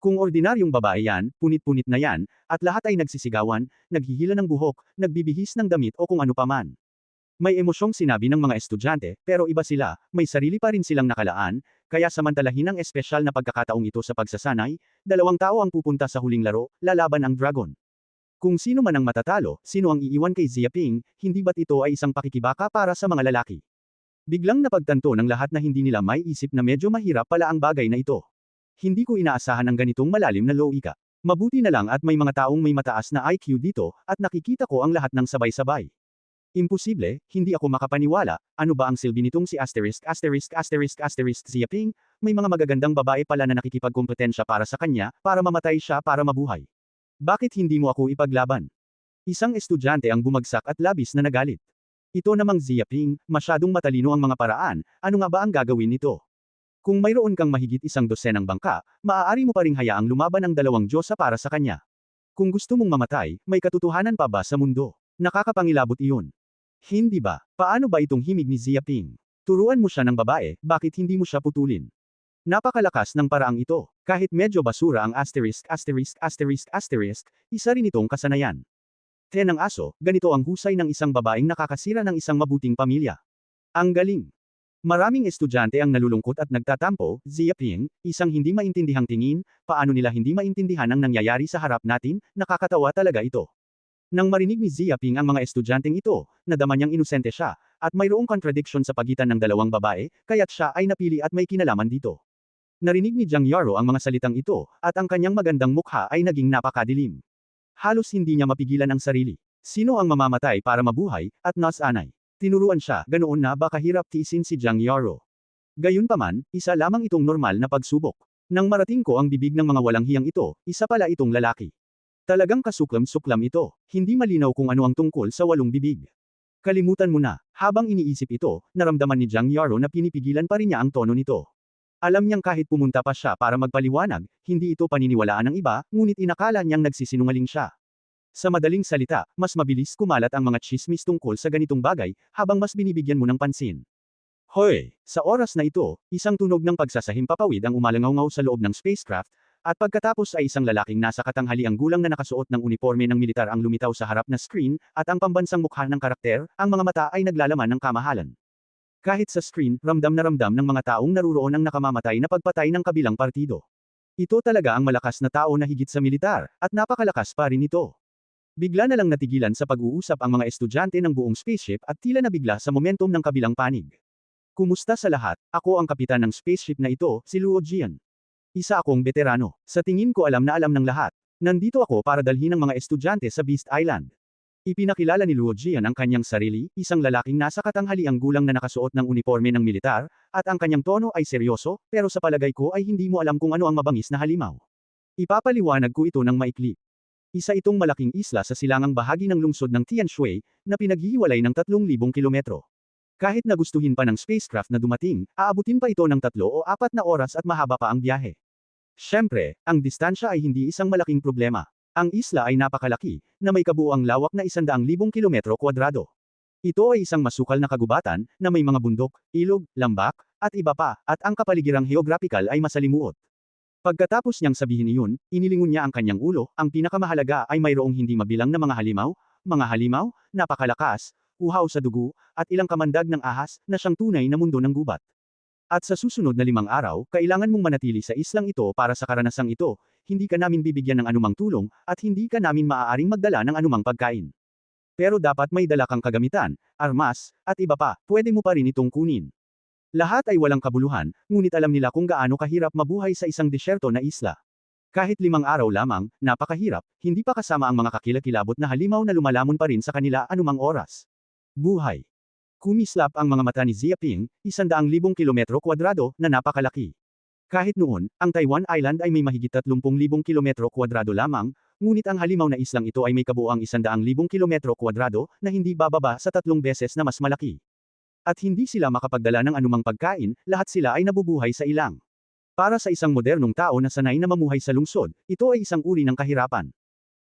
Kung ordinaryong babae yan, punit-punit na yan, at lahat ay nagsisigawan, naghihila ng buhok, nagbibihis ng damit o kung ano paman. May emosyong sinabi ng mga estudyante, pero iba sila, may sarili pa rin silang nakalaan, kaya samantalahin ang espesyal na pagkakataong ito sa pagsasanay, 2 tao ang pupunta sa huling laro, lalaban ang dragon. Kung sino man ang matatalo, sino ang iiwan kay Ziaping, hindi ba't ito ay isang pakikibaka para sa mga lalaki? Biglang napagtanto ng lahat na hindi nila may isip na medyo mahirap pala ang bagay na ito. Hindi ko inaasahan ang ganitong malalim na loika. Mabuti na lang at may mga taong may mataas na IQ dito, at nakikita ko ang lahat ng sabay-sabay. Imposible, hindi ako makapaniwala, ano ba ang silbi nitong si Ziaping, may mga magagandang babae pala na nakikipagkompetensya para sa kanya, para mamatay siya para mabuhay. Bakit hindi mo ako ipaglaban? Isang estudyante ang bumagsak at labis na nagalit. Ito namang Ziaping, masyadong matalino ang mga paraan, ano nga ba ang gagawin nito? Kung mayroon kang mahigit 100 bangka, maaari mo pa ring hayaang lumaban ang 2 diyosa para sa kanya. Kung gusto mong mamatay, may katotohanan pa ba sa mundo? Nakakapangilabot iyon. Hindi ba? Paano ba itong himig ni Ziaping? Turuan mo siya ng babae, bakit hindi mo siya putulin? Napakalakas ng paraang ito. Kahit medyo basura ang isa rin itong kasanayan. Ng aso, ganito ang husay ng isang babaeng nakakasira ng isang mabuting pamilya. Ang galing. Maraming estudyante ang nalulungkot at nagtatampo, Ziaping, isang hindi maintindihang tingin, paano nila hindi maintindihan ang nangyayari sa harap natin, nakakatawa talaga ito. Nang marinig ni Ziaping ang mga estudyanteng ito, nadama niyang inosente siya, at mayroong contradiction sa pagitan ng 2 babae, kaya't siya ay napili at may kinalaman dito. Narinig ni Jiang Yaro ang mga salitang ito, at ang kanyang magandang mukha ay naging napakadilim. Halos hindi niya mapigilan ang sarili. Sino ang mamamatay para mabuhay, at nasanay? Tinuruan siya, ganoon na baka hirap tiisin si Jiang Yaro. Gayunpaman, isa lamang itong normal na pagsubok. Nang marating ko ang bibig ng mga walang hiyang ito, isa pala itong lalaki. Talagang kasuklam-suklam ito, hindi malinaw kung ano ang tungkol sa 8 bibig. Kalimutan mo na, habang iniisip ito, naramdaman ni Jiang Yaro na pinipigilan pa rin niya ang tono nito. Alam niyang kahit pumunta pa siya para magpaliwanag, hindi ito paniniwalaan ng iba, ngunit inakala niyang nagsisinungaling siya. Sa madaling salita, mas mabilis kumalat ang mga chismis tungkol sa ganitong bagay, habang mas binibigyan mo ng pansin. Hoy! Sa oras na ito, isang tunog ng pagsasahimpapawid ang umalangaw sa loob ng spacecraft, at pagkatapos ay isang lalaking nasa katanghaliang gulang na nakasuot ng uniforme ng militar ang lumitaw sa harap na screen, at ang pambansang mukha ng karakter, ang mga mata ay naglalaman ng kamahalan. Kahit sa screen, ramdam na ramdam ng mga taong naruroon ang nakamamatay na pagpatay ng kabilang partido. Ito talaga ang malakas na tao na higit sa militar, at napakalakas pa rin ito. Bigla na lang natigilan sa pag-uusap ang mga estudyante ng buong spaceship at tila nabigla sa momentum ng kabilang panig. Kumusta sa lahat? Ako ang kapitan ng spaceship na ito, si Luo Jian. Isa akong veterano. Sa tingin ko alam na alam ng lahat. Nandito ako para dalhin ang mga estudyante sa Beast Island. Ipinakilala ni Luo Jian ang kanyang sarili, isang lalaking nasa katanghaliang gulang na nakasuot ng uniforme ng militar, at ang kanyang tono ay seryoso, pero sa palagay ko ay hindi mo alam kung ano ang mabangis na halimaw. Ipapaliwanag ko ito ng maikli. Isa itong malaking isla sa silangang bahagi ng lungsod ng Tianshui, na pinaghihiwalay ng 3,000 kilometro. Kahit nagustuhin pa ng spacecraft na dumating, aabutin pa ito ng 3 o 4 na oras at mahaba pa ang biyahe. Siyempre, ang distansya ay hindi isang malaking problema. Ang isla ay napakalaki, na may kabuuang lawak na 100,000 kilometro kwadrado. Ito ay isang masukal na kagubatan, na may mga bundok, ilog, lambak, at iba pa, at ang kapaligirang geographical ay masalimuot. Pagkatapos niyang sabihin iyon, inilingon niya ang kanyang ulo, ang pinakamahalaga ay mayroong hindi mabilang na mga halimaw, napakalakas, uhaw sa dugo, at ilang kamandag ng ahas, na siyang tunay na mundo ng gubat. At sa susunod na 5 araw, kailangan mong manatili sa islang ito para sa karanasang ito, hindi ka namin bibigyan ng anumang tulong, at hindi ka namin maaaring magdala ng anumang pagkain. Pero dapat may dala kang kagamitan, armas, at iba pa, pwede mo pa rin itong kunin. Lahat ay walang kabuluhan, ngunit alam nila kung gaano kahirap mabuhay sa isang disyerto na isla. Kahit 5 araw lamang, napakahirap, hindi pa kasama ang mga kakilakilabot na halimaw na lumalamon pa rin sa kanila anumang oras. Buhay. Kumislap ang mga mata ni Ziaping, 100,000 kilometro kwadrado, na napakalaki. Kahit noon, ang Taiwan Island ay may mahigit 30,000 kilometro kwadrado lamang, ngunit ang halimaw na islang ito ay may kabuuang 100,000 kilometro kwadrado, na hindi bababa sa 3 beses na mas malaki. At hindi sila makapagdala ng anumang pagkain, lahat sila ay nabubuhay sa ilang. Para sa isang modernong tao na sanay na mamuhay sa lungsod, ito ay isang uri ng kahirapan.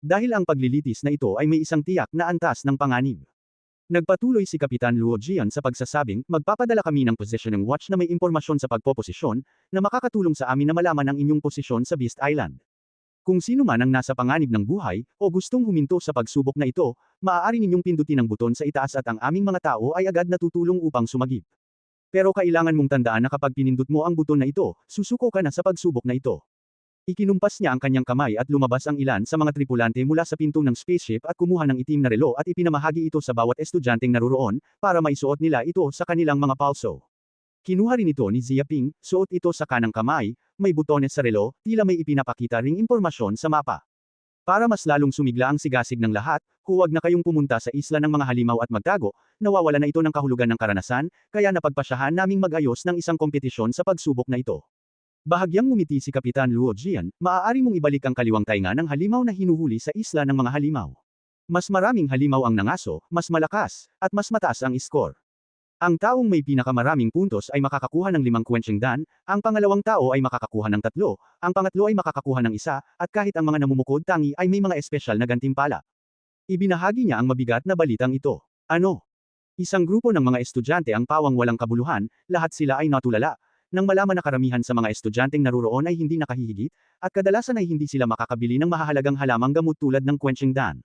Dahil ang paglilitis na ito ay may isang tiyak na antas ng panganib. Nagpatuloy si Kapitan Luo Jian sa pagsasabing, magpapadala kami ng positioning watch na may impormasyon sa pagpoposisyon, na makakatulong sa amin na malaman ang inyong posisyon sa Beast Island. Kung sino man ang nasa panganib ng buhay, o gustong huminto sa pagsubok na ito, maaari ninyong pindutin ang buton sa itaas at ang aming mga tao ay agad natutulong upang sumagip. Pero kailangan mong tandaan na kapag pinindot mo ang buton na ito, susuko ka na sa pagsubok na ito. Ikinumpas niya ang kanyang kamay at lumabas ang ilan sa mga tripulante mula sa pinto ng spaceship at kumuha ng itim na relo at ipinamahagi ito sa bawat estudyanteng naruroon, para maisuot nila ito sa kanilang mga palso. Kinuha rin ito ni Ziaping, suot ito sa kanang kamay, may butones sa relo, tila may ipinapakita ring impormasyon sa mapa. Para mas lalong sumigla ang sigasig ng lahat, huwag na kayong pumunta sa isla ng mga halimaw at magtago, nawawala na ito ng kahulugan ng karanasan, kaya napagpasyahan naming mag-ayos ng isang kompetisyon sa pagsubok na ito. Bahagyang ngumiti si Kapitan Luo Jian, maaari mong ibalik ang kaliwang tainga ng halimaw na hinuhuli sa isla ng mga halimaw. Mas maraming halimaw ang nangaso, mas malakas, at mas mataas ang score. Ang taong may pinakamaraming puntos ay makakakuha ng 5 quenching dan, ang pangalawang tao ay makakakuha ng 3, ang pangatlo ay makakakuha ng 1, at kahit ang mga namumukod tangi ay may mga espesyal na gantimpala. Ibinahagi niya ang mabigat na balitang ito. Ano? Isang grupo ng mga estudyante ang pawang walang kabuluhan, lahat sila ay natulala. Nang malaman na karamihan sa mga estudyanteng naruroon ay hindi nakahihigit, at kadalasan ay hindi sila makakabili ng mahahalagang halamang gamot tulad ng quenching dan.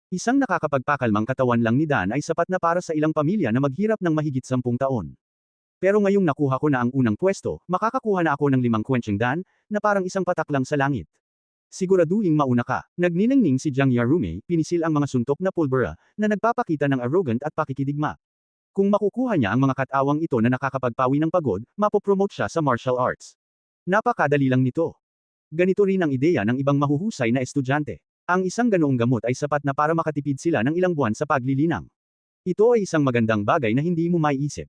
Isang nakakapagpakalmang katawan lang ni Dan ay sapat na para sa ilang pamilya na maghirap ng mahigit 10 taon. Pero ngayong nakuha ko na ang unang pwesto, makakakuha na ako ng 5 quenching dan, na parang isang patak lang sa langit. Siguraduhing mauna ka. Nagniningning si Jiang Yarume, pinisil ang mga suntok na pulbera, na nagpapakita ng arrogant at pakikidigma. Kung makukuha niya ang mga katawang ito na nakakapagpawi ng pagod, mapopromote siya sa martial arts. Napakadali lang nito. Ganito rin ang ideya ng ibang mahuhusay na estudyante. Ang isang ganoong gamot ay sapat na para makatipid sila ng ilang buwan sa paglilinang. Ito ay isang magandang bagay na hindi mo maiisip.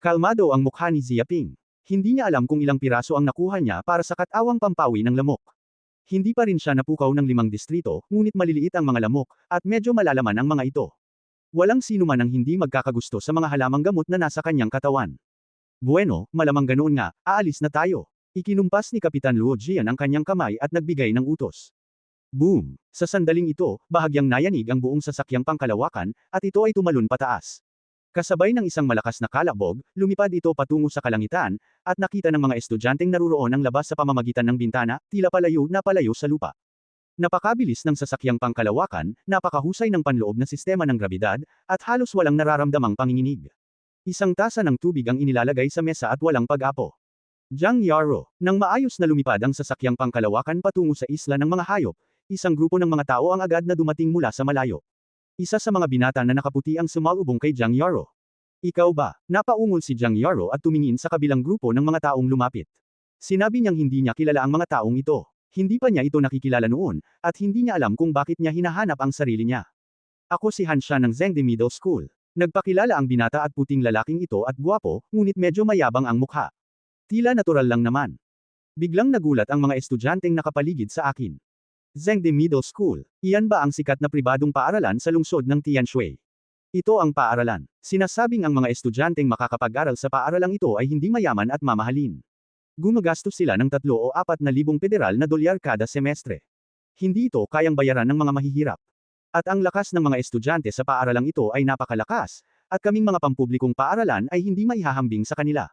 Kalmado ang mukha ni Ziaping. Hindi niya alam kung ilang piraso ang nakuha niya para sa katawang pampawi ng lamok. Hindi pa rin siya napukaw ng 5 distrito, ngunit maliliit ang mga lamok, at medyo malalaman ang mga ito. Walang sino man ang hindi magkakagusto sa mga halamang gamot na nasa kanyang katawan. Bueno, malamang ganoon nga, aalis na tayo. Ikinumpas ni Kapitan Luo Jian ang kanyang kamay at nagbigay ng utos. Boom! Sa sandaling ito, bahagyang nayanig ang buong sasakyang pangkalawakan, at ito ay tumalon pataas. Kasabay ng isang malakas na kalabog, lumipad ito patungo sa kalangitan, at nakita ng mga estudyanteng naruroon ang labas sa pamamagitan ng bintana, tila palayo na palayo sa lupa. Napakabilis ng sasakyang pangkalawakan, napakahusay ng panloob na sistema ng grabidad, at halos walang nararamdamang panginginig. Isang tasa ng tubig ang inilalagay sa mesa at walang pag-apo. Jiang Yaro, nang maayos na lumipad ang sasakyang pangkalawakan patungo sa isla ng mga hayop, isang grupo ng mga tao ang agad na dumating mula sa malayo. Isa sa mga binata na nakaputi ang sumalubong kay Jiang Yaro. Ikaw ba? Napaungol si Jiang Yaro at tumingin sa kabilang grupo ng mga taong lumapit. Sinabi niyang hindi niya kilala ang mga taong ito. Hindi pa niya ito nakikilala noon, at hindi niya alam kung bakit niya hinahanap ang sarili niya. Ako si Han Shan ng Zhengde Middle School. Nagpakilala ang binata at puting lalaking ito at gwapo, ngunit medyo mayabang ang mukha. Tila natural lang naman. Biglang nagulat ang mga estudyanteng nakapaligid sa akin. Zhengde Middle School, iyan ba ang sikat na pribadong paaralan sa lungsod ng Tianshui? Ito ang paaralan. Sinasabing ang mga estudyanteng makakapag-aral sa paaralang ito ay hindi mayaman at mamahalin. Gumagastos sila ng 3 o 4 na libong federal na dolyar kada semestre. Hindi ito kayang bayaran ng mga mahihirap. At ang lakas ng mga estudyante sa paaralang ito ay napakalakas, at kaming mga pampublikong paaralan ay hindi maihahambing sa kanila.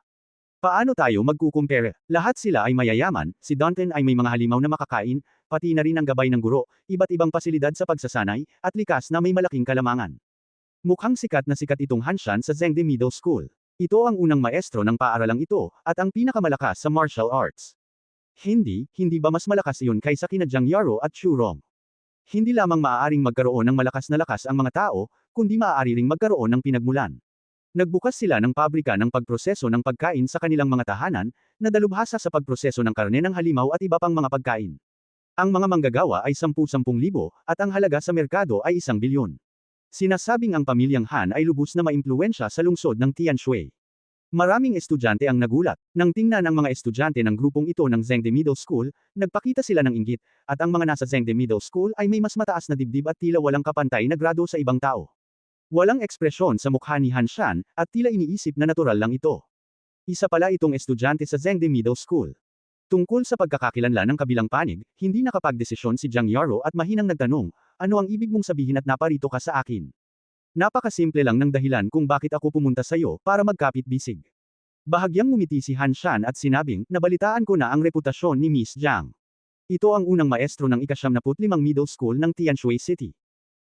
Paano tayo magkukumpere? Lahat sila ay mayayaman, si Danton ay may mga halimaw na makakain, pati na rin ang gabay ng guro, iba't ibang pasilidad sa pagsasanay, at likas na may malaking kalamangan. Mukhang sikat na sikat itong Han Shan sa Zhengde Middle School. Ito ang unang maestro ng paaralang ito, at ang pinakamalakas sa martial arts. Hindi ba mas malakas iyon kaysa kina Jiang Yaro at Chu Rong? Hindi lamang maaaring magkaroon ng malakas na lakas ang mga tao, kundi maaari ring magkaroon ng pinagmulan. Nagbukas sila ng pabrika ng pagproseso ng pagkain sa kanilang mga tahanan, na dalubhasa sa pagproseso ng karne ng halimaw at iba pang mga pagkain. Ang mga manggagawa ay 10,000 at ang halaga sa merkado ay 1 bilyon. Sinasabing ang pamilyang Han ay lubos na maimpluwensya sa lungsod ng Tianshui. Maraming estudyante ang nagulat. Nang tingnan ang mga estudyante ng grupong ito ng Zhengde Middle School, nagpakita sila ng inggit, at ang mga nasa Zhengde Middle School ay may mas mataas na dibdib at tila walang kapantay na grado sa ibang tao. Walang ekspresyon sa mukha ni Han Shan, at tila iniisip na natural lang ito. Isa pala itong estudyante sa Zhengde Middle School. Tungkol sa pagkakakilanlan ng kabilang panig, hindi nakapagdesisyon si Jiang Yaro at mahinang nagtanong, ano ang ibig mong sabihin at naparito ka sa akin? Napakasimple lang ng dahilan kung bakit ako pumunta sa iyo para magkapit-bisig. Bahagyang ngumiti si Han Shan at sinabing, nabalitaan ko na ang reputasyon ni Miss Jiang. Ito ang unang maestro ng ika-75 middle school ng Tianshui City.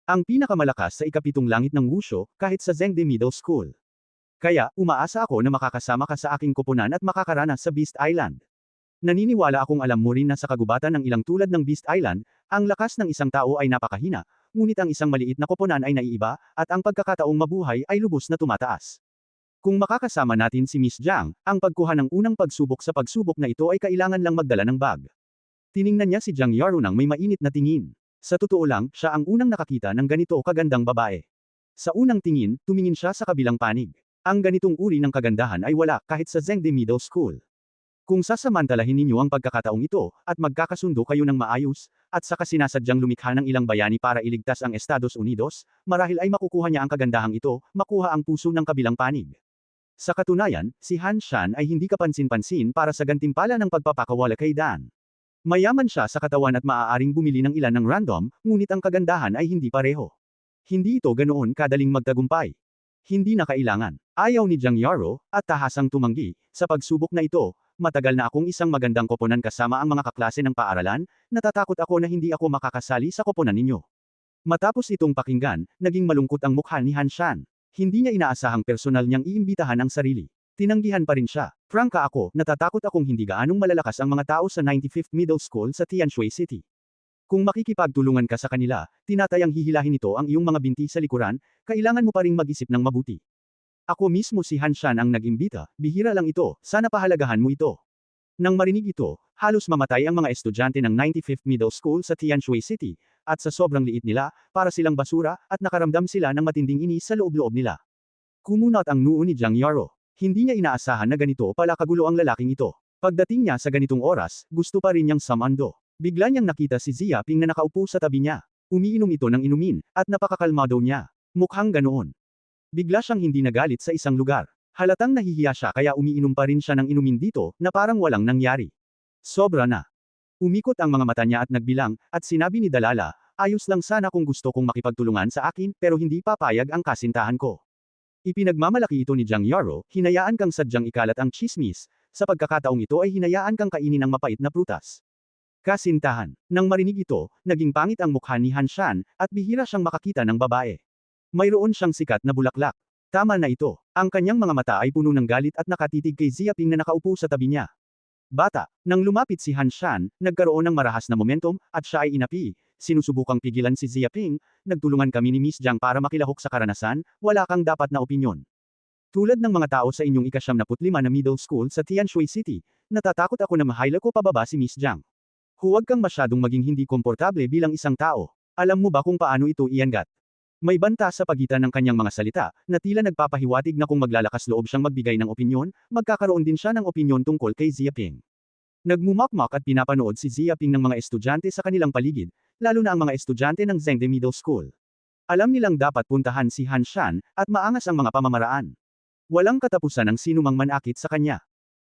Ang pinakamalakas sa ika-7 langit ng wushu, kahit sa Zhengde Middle School. Kaya, umaasa ako na makakasama ka sa aking koponan at makakaranas sa Beast Island. Naniniwala akong alam mo rin na sa kagubatan ng ilang tulad ng Beast Island, ang lakas ng isang tao ay napakahina, ngunit ang isang maliit na koponan ay naiiba, at ang pagkakataong mabuhay ay lubos na tumataas. Kung makakasama natin si Miss Jiang, ang pagkuha ng unang pagsubok sa pagsubok na ito ay kailangan lang magdala ng bag. Tiningnan niya si Jiang Yaro nang may mainit na tingin. Sa totoo lang, siya ang unang nakakita ng ganito kagandang babae. Sa unang tingin, tumingin siya sa kabilang panig. Ang ganitong uri ng kagandahan ay wala kahit sa Zhengde Middle School. Kung sasamantalahin ninyo ang pagkakataong ito, at magkakasundo kayo ng maayos, at saka sinasadyang lumikha ng ilang bayani para iligtas ang Estados Unidos, marahil ay makukuha niya ang kagandahang ito, makuha ang puso ng kabilang panig. Sa katunayan, si Han Shan ay hindi kapansin-pansin para sa gantimpala ng pagpapakawala kay Dan. Mayaman siya sa katawan at maaaring bumili ng ilan ng random, ngunit ang kagandahan ay hindi pareho. Hindi ito ganoon kadaling magtagumpay. Hindi na kailangan. Ayaw ni Jiang Yaro, at tahasang tumanggi, sa pagsubok na ito. Matagal na akong isang magandang koponan kasama ang mga kaklase ng paaralan, natatakot ako na hindi ako makakasali sa koponan ninyo. Matapos itong pakinggan, naging malungkot ang mukha ni Han Shan. Hindi niya inaasahang personal niyang iimbitahan ang sarili. Tinanggihan pa rin siya. Prangka ako, natatakot akong hindi gaanong malalakas ang mga tao sa 95th Middle School sa Tianshui City. Kung makikipagtulungan ka sa kanila, tinatayang hihilahin ito ang iyong mga binti sa likuran, kailangan mo pa ring mag-isip ng mabuti. Ako mismo si Han Shan ang nag-imbita, bihira lang ito, sana pahalagahan mo ito. Nang marinig ito, halos mamatay ang mga estudyante ng 95th Middle School sa Tianshui City, at sa sobrang liit nila, para silang basura, at nakaramdam sila ng matinding inis sa loob-loob nila. Kumunat ang noo ni Jiang Yaro. Hindi niya inaasahan na ganito pala kagulo ang lalaking ito. Pagdating niya sa ganitong oras, gusto pa rin niyang samando. Bigla niyang nakita si Zia Ping na nakaupo sa tabi niya. Umiinom ito ng inumin, at napakakalmado niya. Mukhang ganoon. Bigla siyang hindi nagalit sa isang lugar. Halatang nahihiya siya kaya umiinom pa rin siya ng inumin dito, na parang walang nangyari. Sobra na. Umikot ang mga mata niya at nagbilang, at sinabi ni Dalala, ayos lang sana kung gusto kong makipagtulungan sa akin, pero hindi papayag ang kasintahan ko. Ipinagmamalaki ito ni Jiang Yaro, hinayaan kang sadyang ikalat ang chismis, sa pagkakataong ito ay hinayaan kang kainin ang mapait na prutas. Kasintahan. Nang marinig ito, naging pangit ang mukha ni Han Shan, at bihira siyang makakita ng babae. Mayroon siyang sikat na bulaklak. Tama na ito. Ang kanyang mga mata ay puno ng galit at nakatitig kay Ziaping na nakaupo sa tabi niya. Bata, nang lumapit si Han Shan, nagkaroon ng marahas na momentum, at siya ay inapi. Sinusubukang pigilan si Ziaping, nagtulungan kami ni Miss Jiang para makilahok sa karanasan, wala kang dapat na opinyon. Tulad ng mga tao sa inyong ika-75 na middle school sa Tianshui City, natatakot ako na mahayla ko pababa si Miss Jiang. Huwag kang masyadong maging hindi komportable bilang isang tao. Alam mo ba kung paano ito iangat? May banta sa pagitan ng kanyang mga salita, na tila nagpapahiwatig na kung maglalakas loob siyang magbigay ng opinyon, magkakaroon din siya ng opinyon tungkol kay Ziaping. Nagmumakmak at pinapanood si Ziaping ng mga estudyante sa kanilang paligid, lalo na ang mga estudyante ng Zhengde Middle School. Alam nilang dapat puntahan si Han Shan, at maangas ang mga pamamaraan. Walang katapusan ang sinumang manakit sa kanya.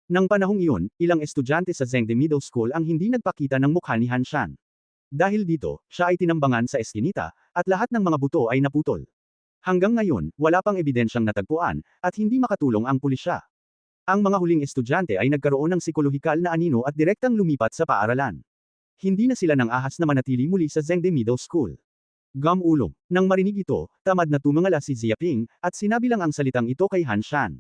Nang panahong iyon, ilang estudyante sa Zhengde Middle School ang hindi nagpakita ng mukha ni Han Shan. Dahil dito, siya ay tinambangan sa eskinita, at lahat ng mga buto ay naputol. Hanggang ngayon, wala pang ebidensyang natagpuan, at hindi makatulong ang pulisya. Ang mga huling estudyante ay nagkaroon ng psikolohikal na anino at direktang lumipat sa paaralan. Hindi na sila nang ahas na manatili muli sa Zhengde Middle School. Gam-ulong. Nang marinig ito, tamad na tumangala si Ziaping, at sinabi lang ang salitang ito kay Han Shan.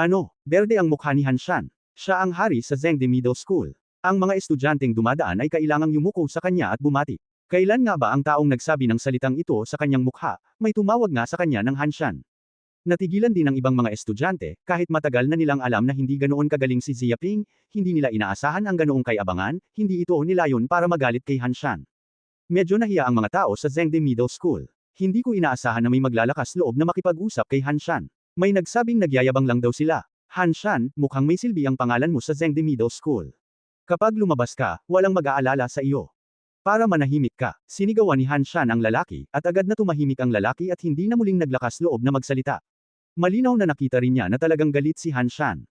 Ano, berde ang mukha ni Han Shan. Siya ang hari sa Zhengde Middle School. Ang mga estudyanteng dumadaan ay kailangang yumuko sa kanya at bumati. Kailan nga ba ang taong nagsabi ng salitang ito sa kanyang mukha, may tumawag nga sa kanya ng Han Shan. Natigilan din ang ibang mga estudyante, kahit matagal na nilang alam na hindi ganoon kagaling si Ziaping, hindi nila inaasahan ang ganoong kay-abangan, hindi ito nilayon para magalit kay Han Shan. Medyo nahiya ang mga tao sa Zhengde Middle School. Hindi ko inaasahan na may maglalakas loob na makipag-usap kay Han Shan. May nagsabing nagyayabang lang daw sila. Han Shan, mukhang may silbi ang pangalan mo sa Zhengde Middle School. Kapag lumabas ka, walang mag-aalala sa iyo. Para manahimik ka, sinigawan ni Han Shan ang lalaki, at agad na tumahimik ang lalaki at hindi na muling naglakas loob na magsalita. Malinaw na nakita rin niya na talagang galit si Han Shan.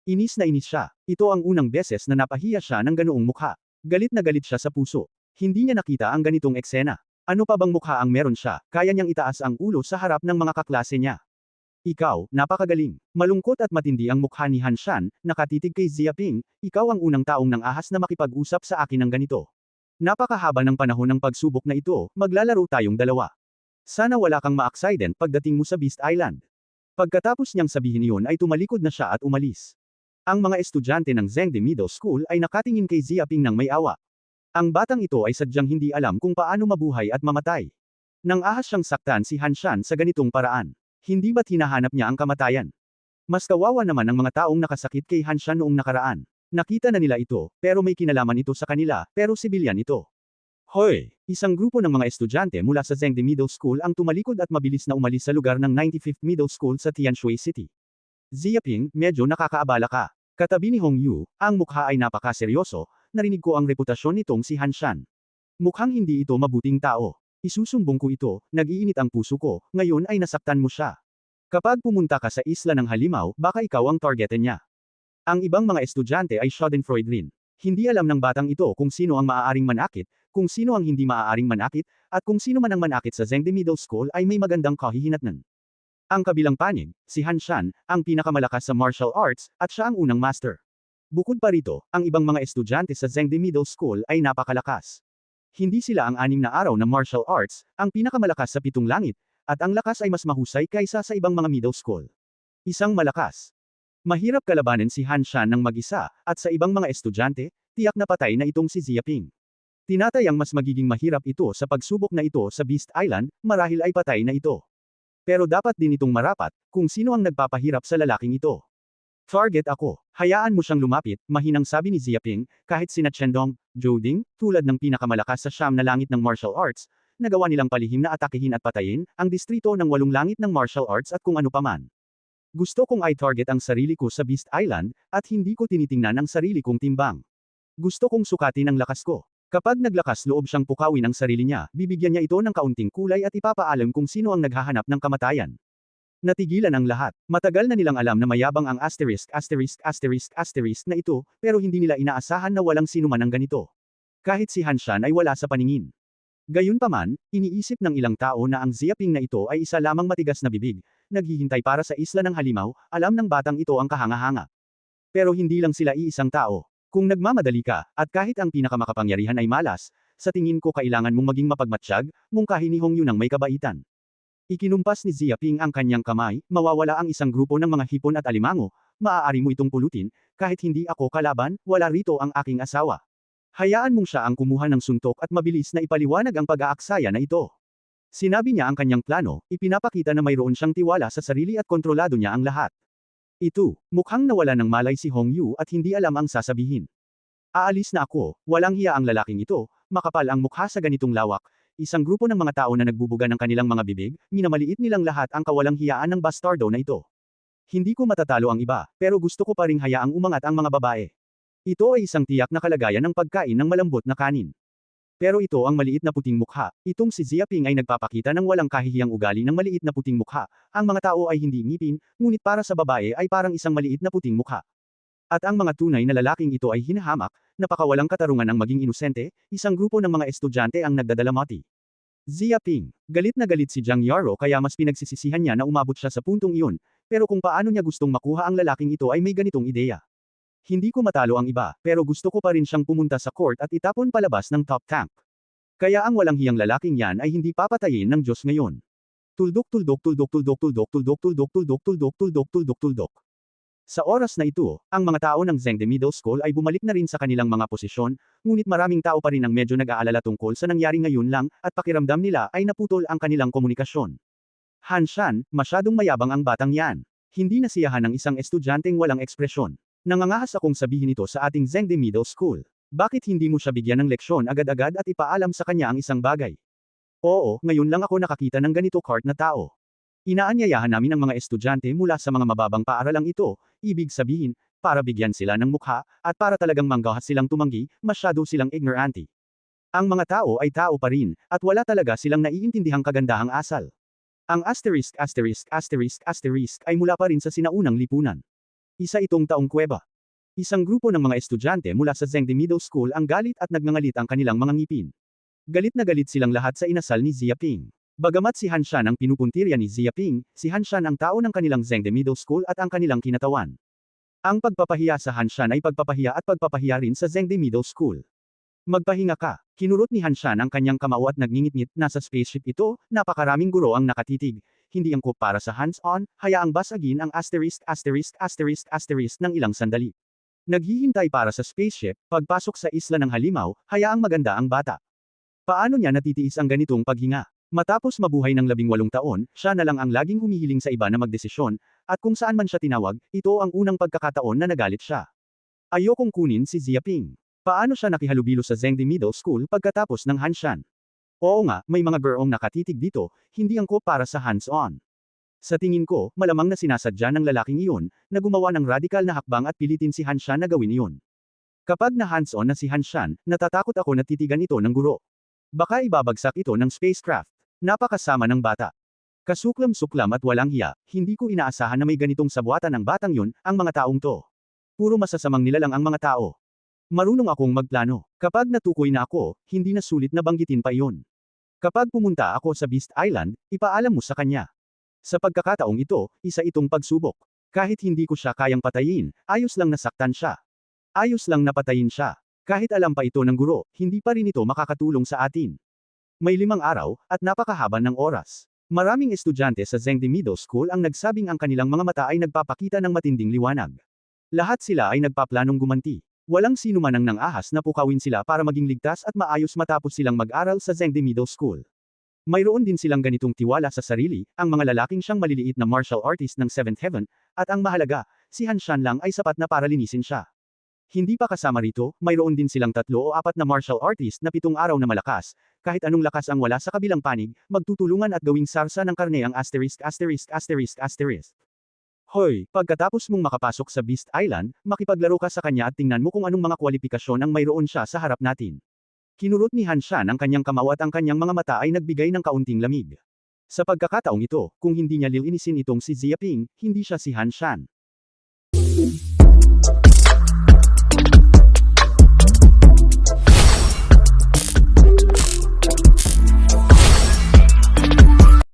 Inis na inis siya. Ito ang unang beses na napahiya siya ng ganoong mukha. Galit na galit siya sa puso. Hindi niya nakita ang ganitong eksena. Ano pa bang mukha ang meron siya, kaya niyang itaas ang ulo sa harap ng mga kaklase niya. Ikaw, napakagaling. Malungkot at matindi ang mukha ni Han Shan, nakatitig kay Ziaping, ikaw ang unang taong nang ahas na makipag-usap sa akin ng ganito. Napakahaba ng panahon ng pagsubok na ito, maglalaro tayong dalawa. Sana wala kang ma-accident pagdating mo sa Beast Island. Pagkatapos niyang sabihin iyon ay tumalikod na siya at umalis. Ang mga estudyante ng Zhengde Middle School ay nakatingin kay Ziaping ng may awa. Ang batang ito ay sadyang hindi alam kung paano mabuhay at mamatay. Nang ahas siyang saktan si Han Shan sa ganitong paraan. Hindi ba't hinahanap niya ang kamatayan? Mas kawawa naman ang mga taong nakasakit kay Han Shan noong nakaraan. Nakita na nila ito, pero may kinalaman ito sa kanila, pero sibilyan ito. Hoy! Isang grupo ng mga estudyante mula sa Zhengde Middle School ang tumalikod at mabilis na umalis sa lugar ng 95th Middle School sa Tianshui City. Ziaping, medyo nakakaabala ka. Katabi ni Hong Yu, ang mukha ay napakaseryoso, narinig ko ang reputasyon nitong si Han Shan. Mukhang hindi ito mabuting tao. Isusumbong ko ito, nag-iinit ang puso ko, ngayon ay nasaktan mo siya. Kapag pumunta ka sa isla ng Halimaw, baka ikaw ang targetin niya. Ang ibang mga estudyante ay schadenfreude rin. Hindi alam ng batang ito kung sino ang maaaring manakit, kung sino ang hindi maaaring manakit, at kung sino man ang manakit sa Zhengde Middle School ay may magandang kahihinatnan. Ang kabilang panig, si Han Shan, ang pinakamalakas sa martial arts, at siya ang unang master. Bukod pa rito, ang ibang mga estudyante sa Zhengde Middle School ay napakalakas. Hindi sila ang 6 na araw na martial arts, ang pinakamalakas sa 7 langit, at ang lakas ay mas mahusay kaysa sa ibang mga middle school. Isang malakas. Mahirap kalabanin si Han Shan ng mag-isa, at sa ibang mga estudyante, tiyak na patay na itong si Ziaping. Tinatayang mas magiging mahirap ito sa pagsubok na ito sa Beast Island, marahil ay patay na ito. Pero dapat din itong marapat, kung sino ang nagpapahirap sa lalaking ito. Target ako. Hayaan mo siyang lumapit, mahinang sabi ni Ziaping, kahit sina Chendong, Zhou Ding, tulad ng pinakamalakas sa 9 na langit ng martial arts, nagawa nilang palihim na atakehin at patayin, ang distrito ng 8 langit ng martial arts at kung ano paman. Gusto kong i-target ang sarili ko sa Beast Island, at hindi ko tinitingnan ang sarili kong timbang. Gusto kong sukatin ang lakas ko. Kapag naglakas loob siyang pukawin ang sarili niya, bibigyan niya ito ng kaunting kulay at ipapaalam kung sino ang naghahanap ng kamatayan. Natigilan ang lahat. Matagal na nilang alam na mayabang ang **** na ito, pero hindi nila inaasahan na walang sinuman ang ganito. Kahit si Han Shan ay wala sa paningin. Gayunpaman, iniisip ng ilang tao na ang Ziaping na ito ay isa lamang matigas na bibig, naghihintay para sa isla ng Halimaw, alam ng batang ito ang kahanga-hanga. Pero hindi lang sila iisang tao. Kung nagmamadali ka, at kahit ang pinakamakapangyarihan ay malas, sa tingin ko kailangan mong maging mapagmatsyag, mungkahi ni Hong Yu ng may kabaitan. Ikinumpas ni Ziaping ang kanyang kamay, mawawala ang isang grupo ng mga hipon at alimango, maaari mo itong pulutin, kahit hindi ako kalaban, wala rito ang aking asawa. Hayaan mong siya ang kumuha ng suntok at mabilis na ipaliwanag ang pag-aaksaya na ito. Sinabi niya ang kanyang plano, ipinapakita na mayroon siyang tiwala sa sarili at kontrolado niya ang lahat. Mukhang nawala ng malay si Hong Yu at hindi alam ang sasabihin. Aalis na ako, walang hiya ang lalaking ito, makapal ang mukha sa ganitong lawak, isang grupo ng mga tao na nagbubuga ng kanilang mga bibig, minamaliit nilang lahat ang kawalang hiyaan ng bastardo na ito. Hindi ko matatalo ang iba, pero gusto ko pa ring hayaang umangat ang mga babae. Ito ay isang tiyak na kalagayan ng pagkain ng malambot na kanin. Pero ito ang maliit na puting mukha, itong si Ziaping ay nagpapakita ng walang kahihiyang ugali ng maliit na puting mukha, ang mga tao ay hindi ngipin, ngunit para sa babae ay parang isang maliit na puting mukha. At ang mga tunay na lalaking ito ay hinahamak, napakawalang katarungan ang maging inosente, isang grupo ng mga estudyante ang nagdadalamati. Ziaping, galit na galit si Jiang Yaro kaya mas pinagsisisihan niya na umabot siya sa puntong iyon, pero kung paano niya gustong makuha ang lalaking ito ay may ganitong ideya. Hindi ko matalo ang iba, pero gusto ko pa rin siyang pumunta sa court at itapon palabas ng top tank. Kaya ang walang hiyang lalaking yan ay hindi papatayin ng Diyos ngayon. Tuldok tuldok tuldok tuldok tuldok tuldok tuldok tuldok tuldok tuldok tuldok tuldok. Sa oras na ito, ang mga tao ng Zhengde Middle School ay bumalik na rin sa kanilang mga posisyon, ngunit maraming tao pa rin ang medyo nag-aalala tungkol sa nangyari ngayon lang, at pakiramdam nila ay naputol ang kanilang komunikasyon. Han Shan, masyadong mayabang ang batang yan. Hindi nasiyahan ng isang estudyanteng walang ekspresyon. Nangangahas akong sabihin ito sa ating Zhengde Middle School. Bakit hindi mo siya bigyan ng leksyon agad-agad at ipaalam sa kanya ang isang bagay? Oo, ngayon lang ako nakakita ng ganito cart na tao. Inaanyayahan namin ang mga estudyante mula sa mga mababang paaralang ito, ibig sabihin, para bigyan sila ng mukha, at para talagang manggahas silang tumanggi, masyado silang ignorante. Ang mga tao ay tao pa rin, at wala talaga silang naiintindihang kagandahang asal. Ang asterisk asterisk asterisk asterisk ay mula pa rin sa sinaunang lipunan. Isa itong taong kuweba. Isang grupo ng mga estudyante mula sa Zhengde Middle School ang galit at nagngangalit ang kanilang mga ngipin. Galit na galit silang lahat sa inasal ni Ziaping. Bagamat si Han Shan ang pinupuntirya ni Ziaping, si Han Shan ang tao ng kanilang Zhengde Middle School at ang kanilang kinatawan. Ang pagpapahiya sa Han Shan ay pagpapahiya at pagpapahiya rin sa Zhengde Middle School. Magpahinga ka, kinurot ni Han Shan ang kanyang kamao at nagngingit-ngit, nasa spaceship ito, napakaraming guro ang nakatitig. Hindi angkop para sa hands-on, hayaang basagin ang asterisk asterisk asterisk asterisk ng ilang sandali. Naghihintay para sa spaceship, pagpasok sa isla ng halimaw, hayaang maganda ang bata. Paano niya natitiis ang ganitong paghinga? Matapos mabuhay ng 18 taon, siya na lang ang laging humihiling sa iba na magdesisyon, at kung saan man siya tinawag, ito ang unang pagkakataon na nagalit siya. Ayokong kunin si Ziaping. Paano siya nakihalubilo sa Zhengde Middle School pagkatapos ng Han Shan? Oo nga, may mga gurong nakatitig dito, hindi angkop para sa hands-on. Sa tingin ko, malamang na sinasadya ng lalaking iyon, na gumawa ng radikal na hakbang at pilitin si Han Shan na gawin iyon. Kapag na hands-on na si Han Shan, natatakot ako na titigan ito ng guro. Baka ibabagsak ito ng spacecraft. Napakasama ng bata. Kasuklam-suklam at walang hiya, hindi ko inaasahan na may ganitong sabuatan ng batang yun, ang mga taong to. Puro masasamang nilalang ang mga tao. Marunong akong magplano. Kapag natukoy na ako, hindi na sulit na banggitin pa iyon. Kapag pumunta ako sa Beast Island, ipaalam mo sa kanya. Sa pagkakataong ito, isa itong pagsubok. Kahit hindi ko siya kayang patayin, ayos lang nasaktan siya. Ayos lang napatayin siya. Kahit alam pa ito ng guro, hindi pa rin ito makakatulong sa atin. May 5 araw, at napakahaba ng oras. Maraming estudyante sa Zhengde Middle School ang nagsabing ang kanilang mga mata ay nagpapakita ng matinding liwanag. Lahat sila ay nagpaplanong gumanti. Walang sino man ang nang-ahas na pukawin sila para maging ligtas at maayos matapos silang mag-aral sa Zhengde Middle School. Mayroon din silang ganitong tiwala sa sarili, ang mga lalaking siyang maliliit na martial artist ng 7th Heaven, at ang mahalaga, si Han Shan lang ay sapat na para linisin siya. Hindi pa kasama rito, mayroon din silang 3 o 4 na martial artist na 7 araw na malakas, kahit anong lakas ang wala sa kabilang panig, magtutulungan at gawing sarsa ng karne ang asterisk asterisk asterisk asterisk. Hoy, pagkatapos mong makapasok sa Beast Island, makipaglaro ka sa kanya at tingnan mo kung anong mga kwalifikasyon ang mayroon siya sa harap natin. Kinurot ni Han Shan ang kanyang kamao at ang kanyang mga mata ay nagbigay ng kaunting lamig. Sa pagkakataong ito, kung hindi niya lilinisin itong si Ziaping, hindi siya si Han Shan.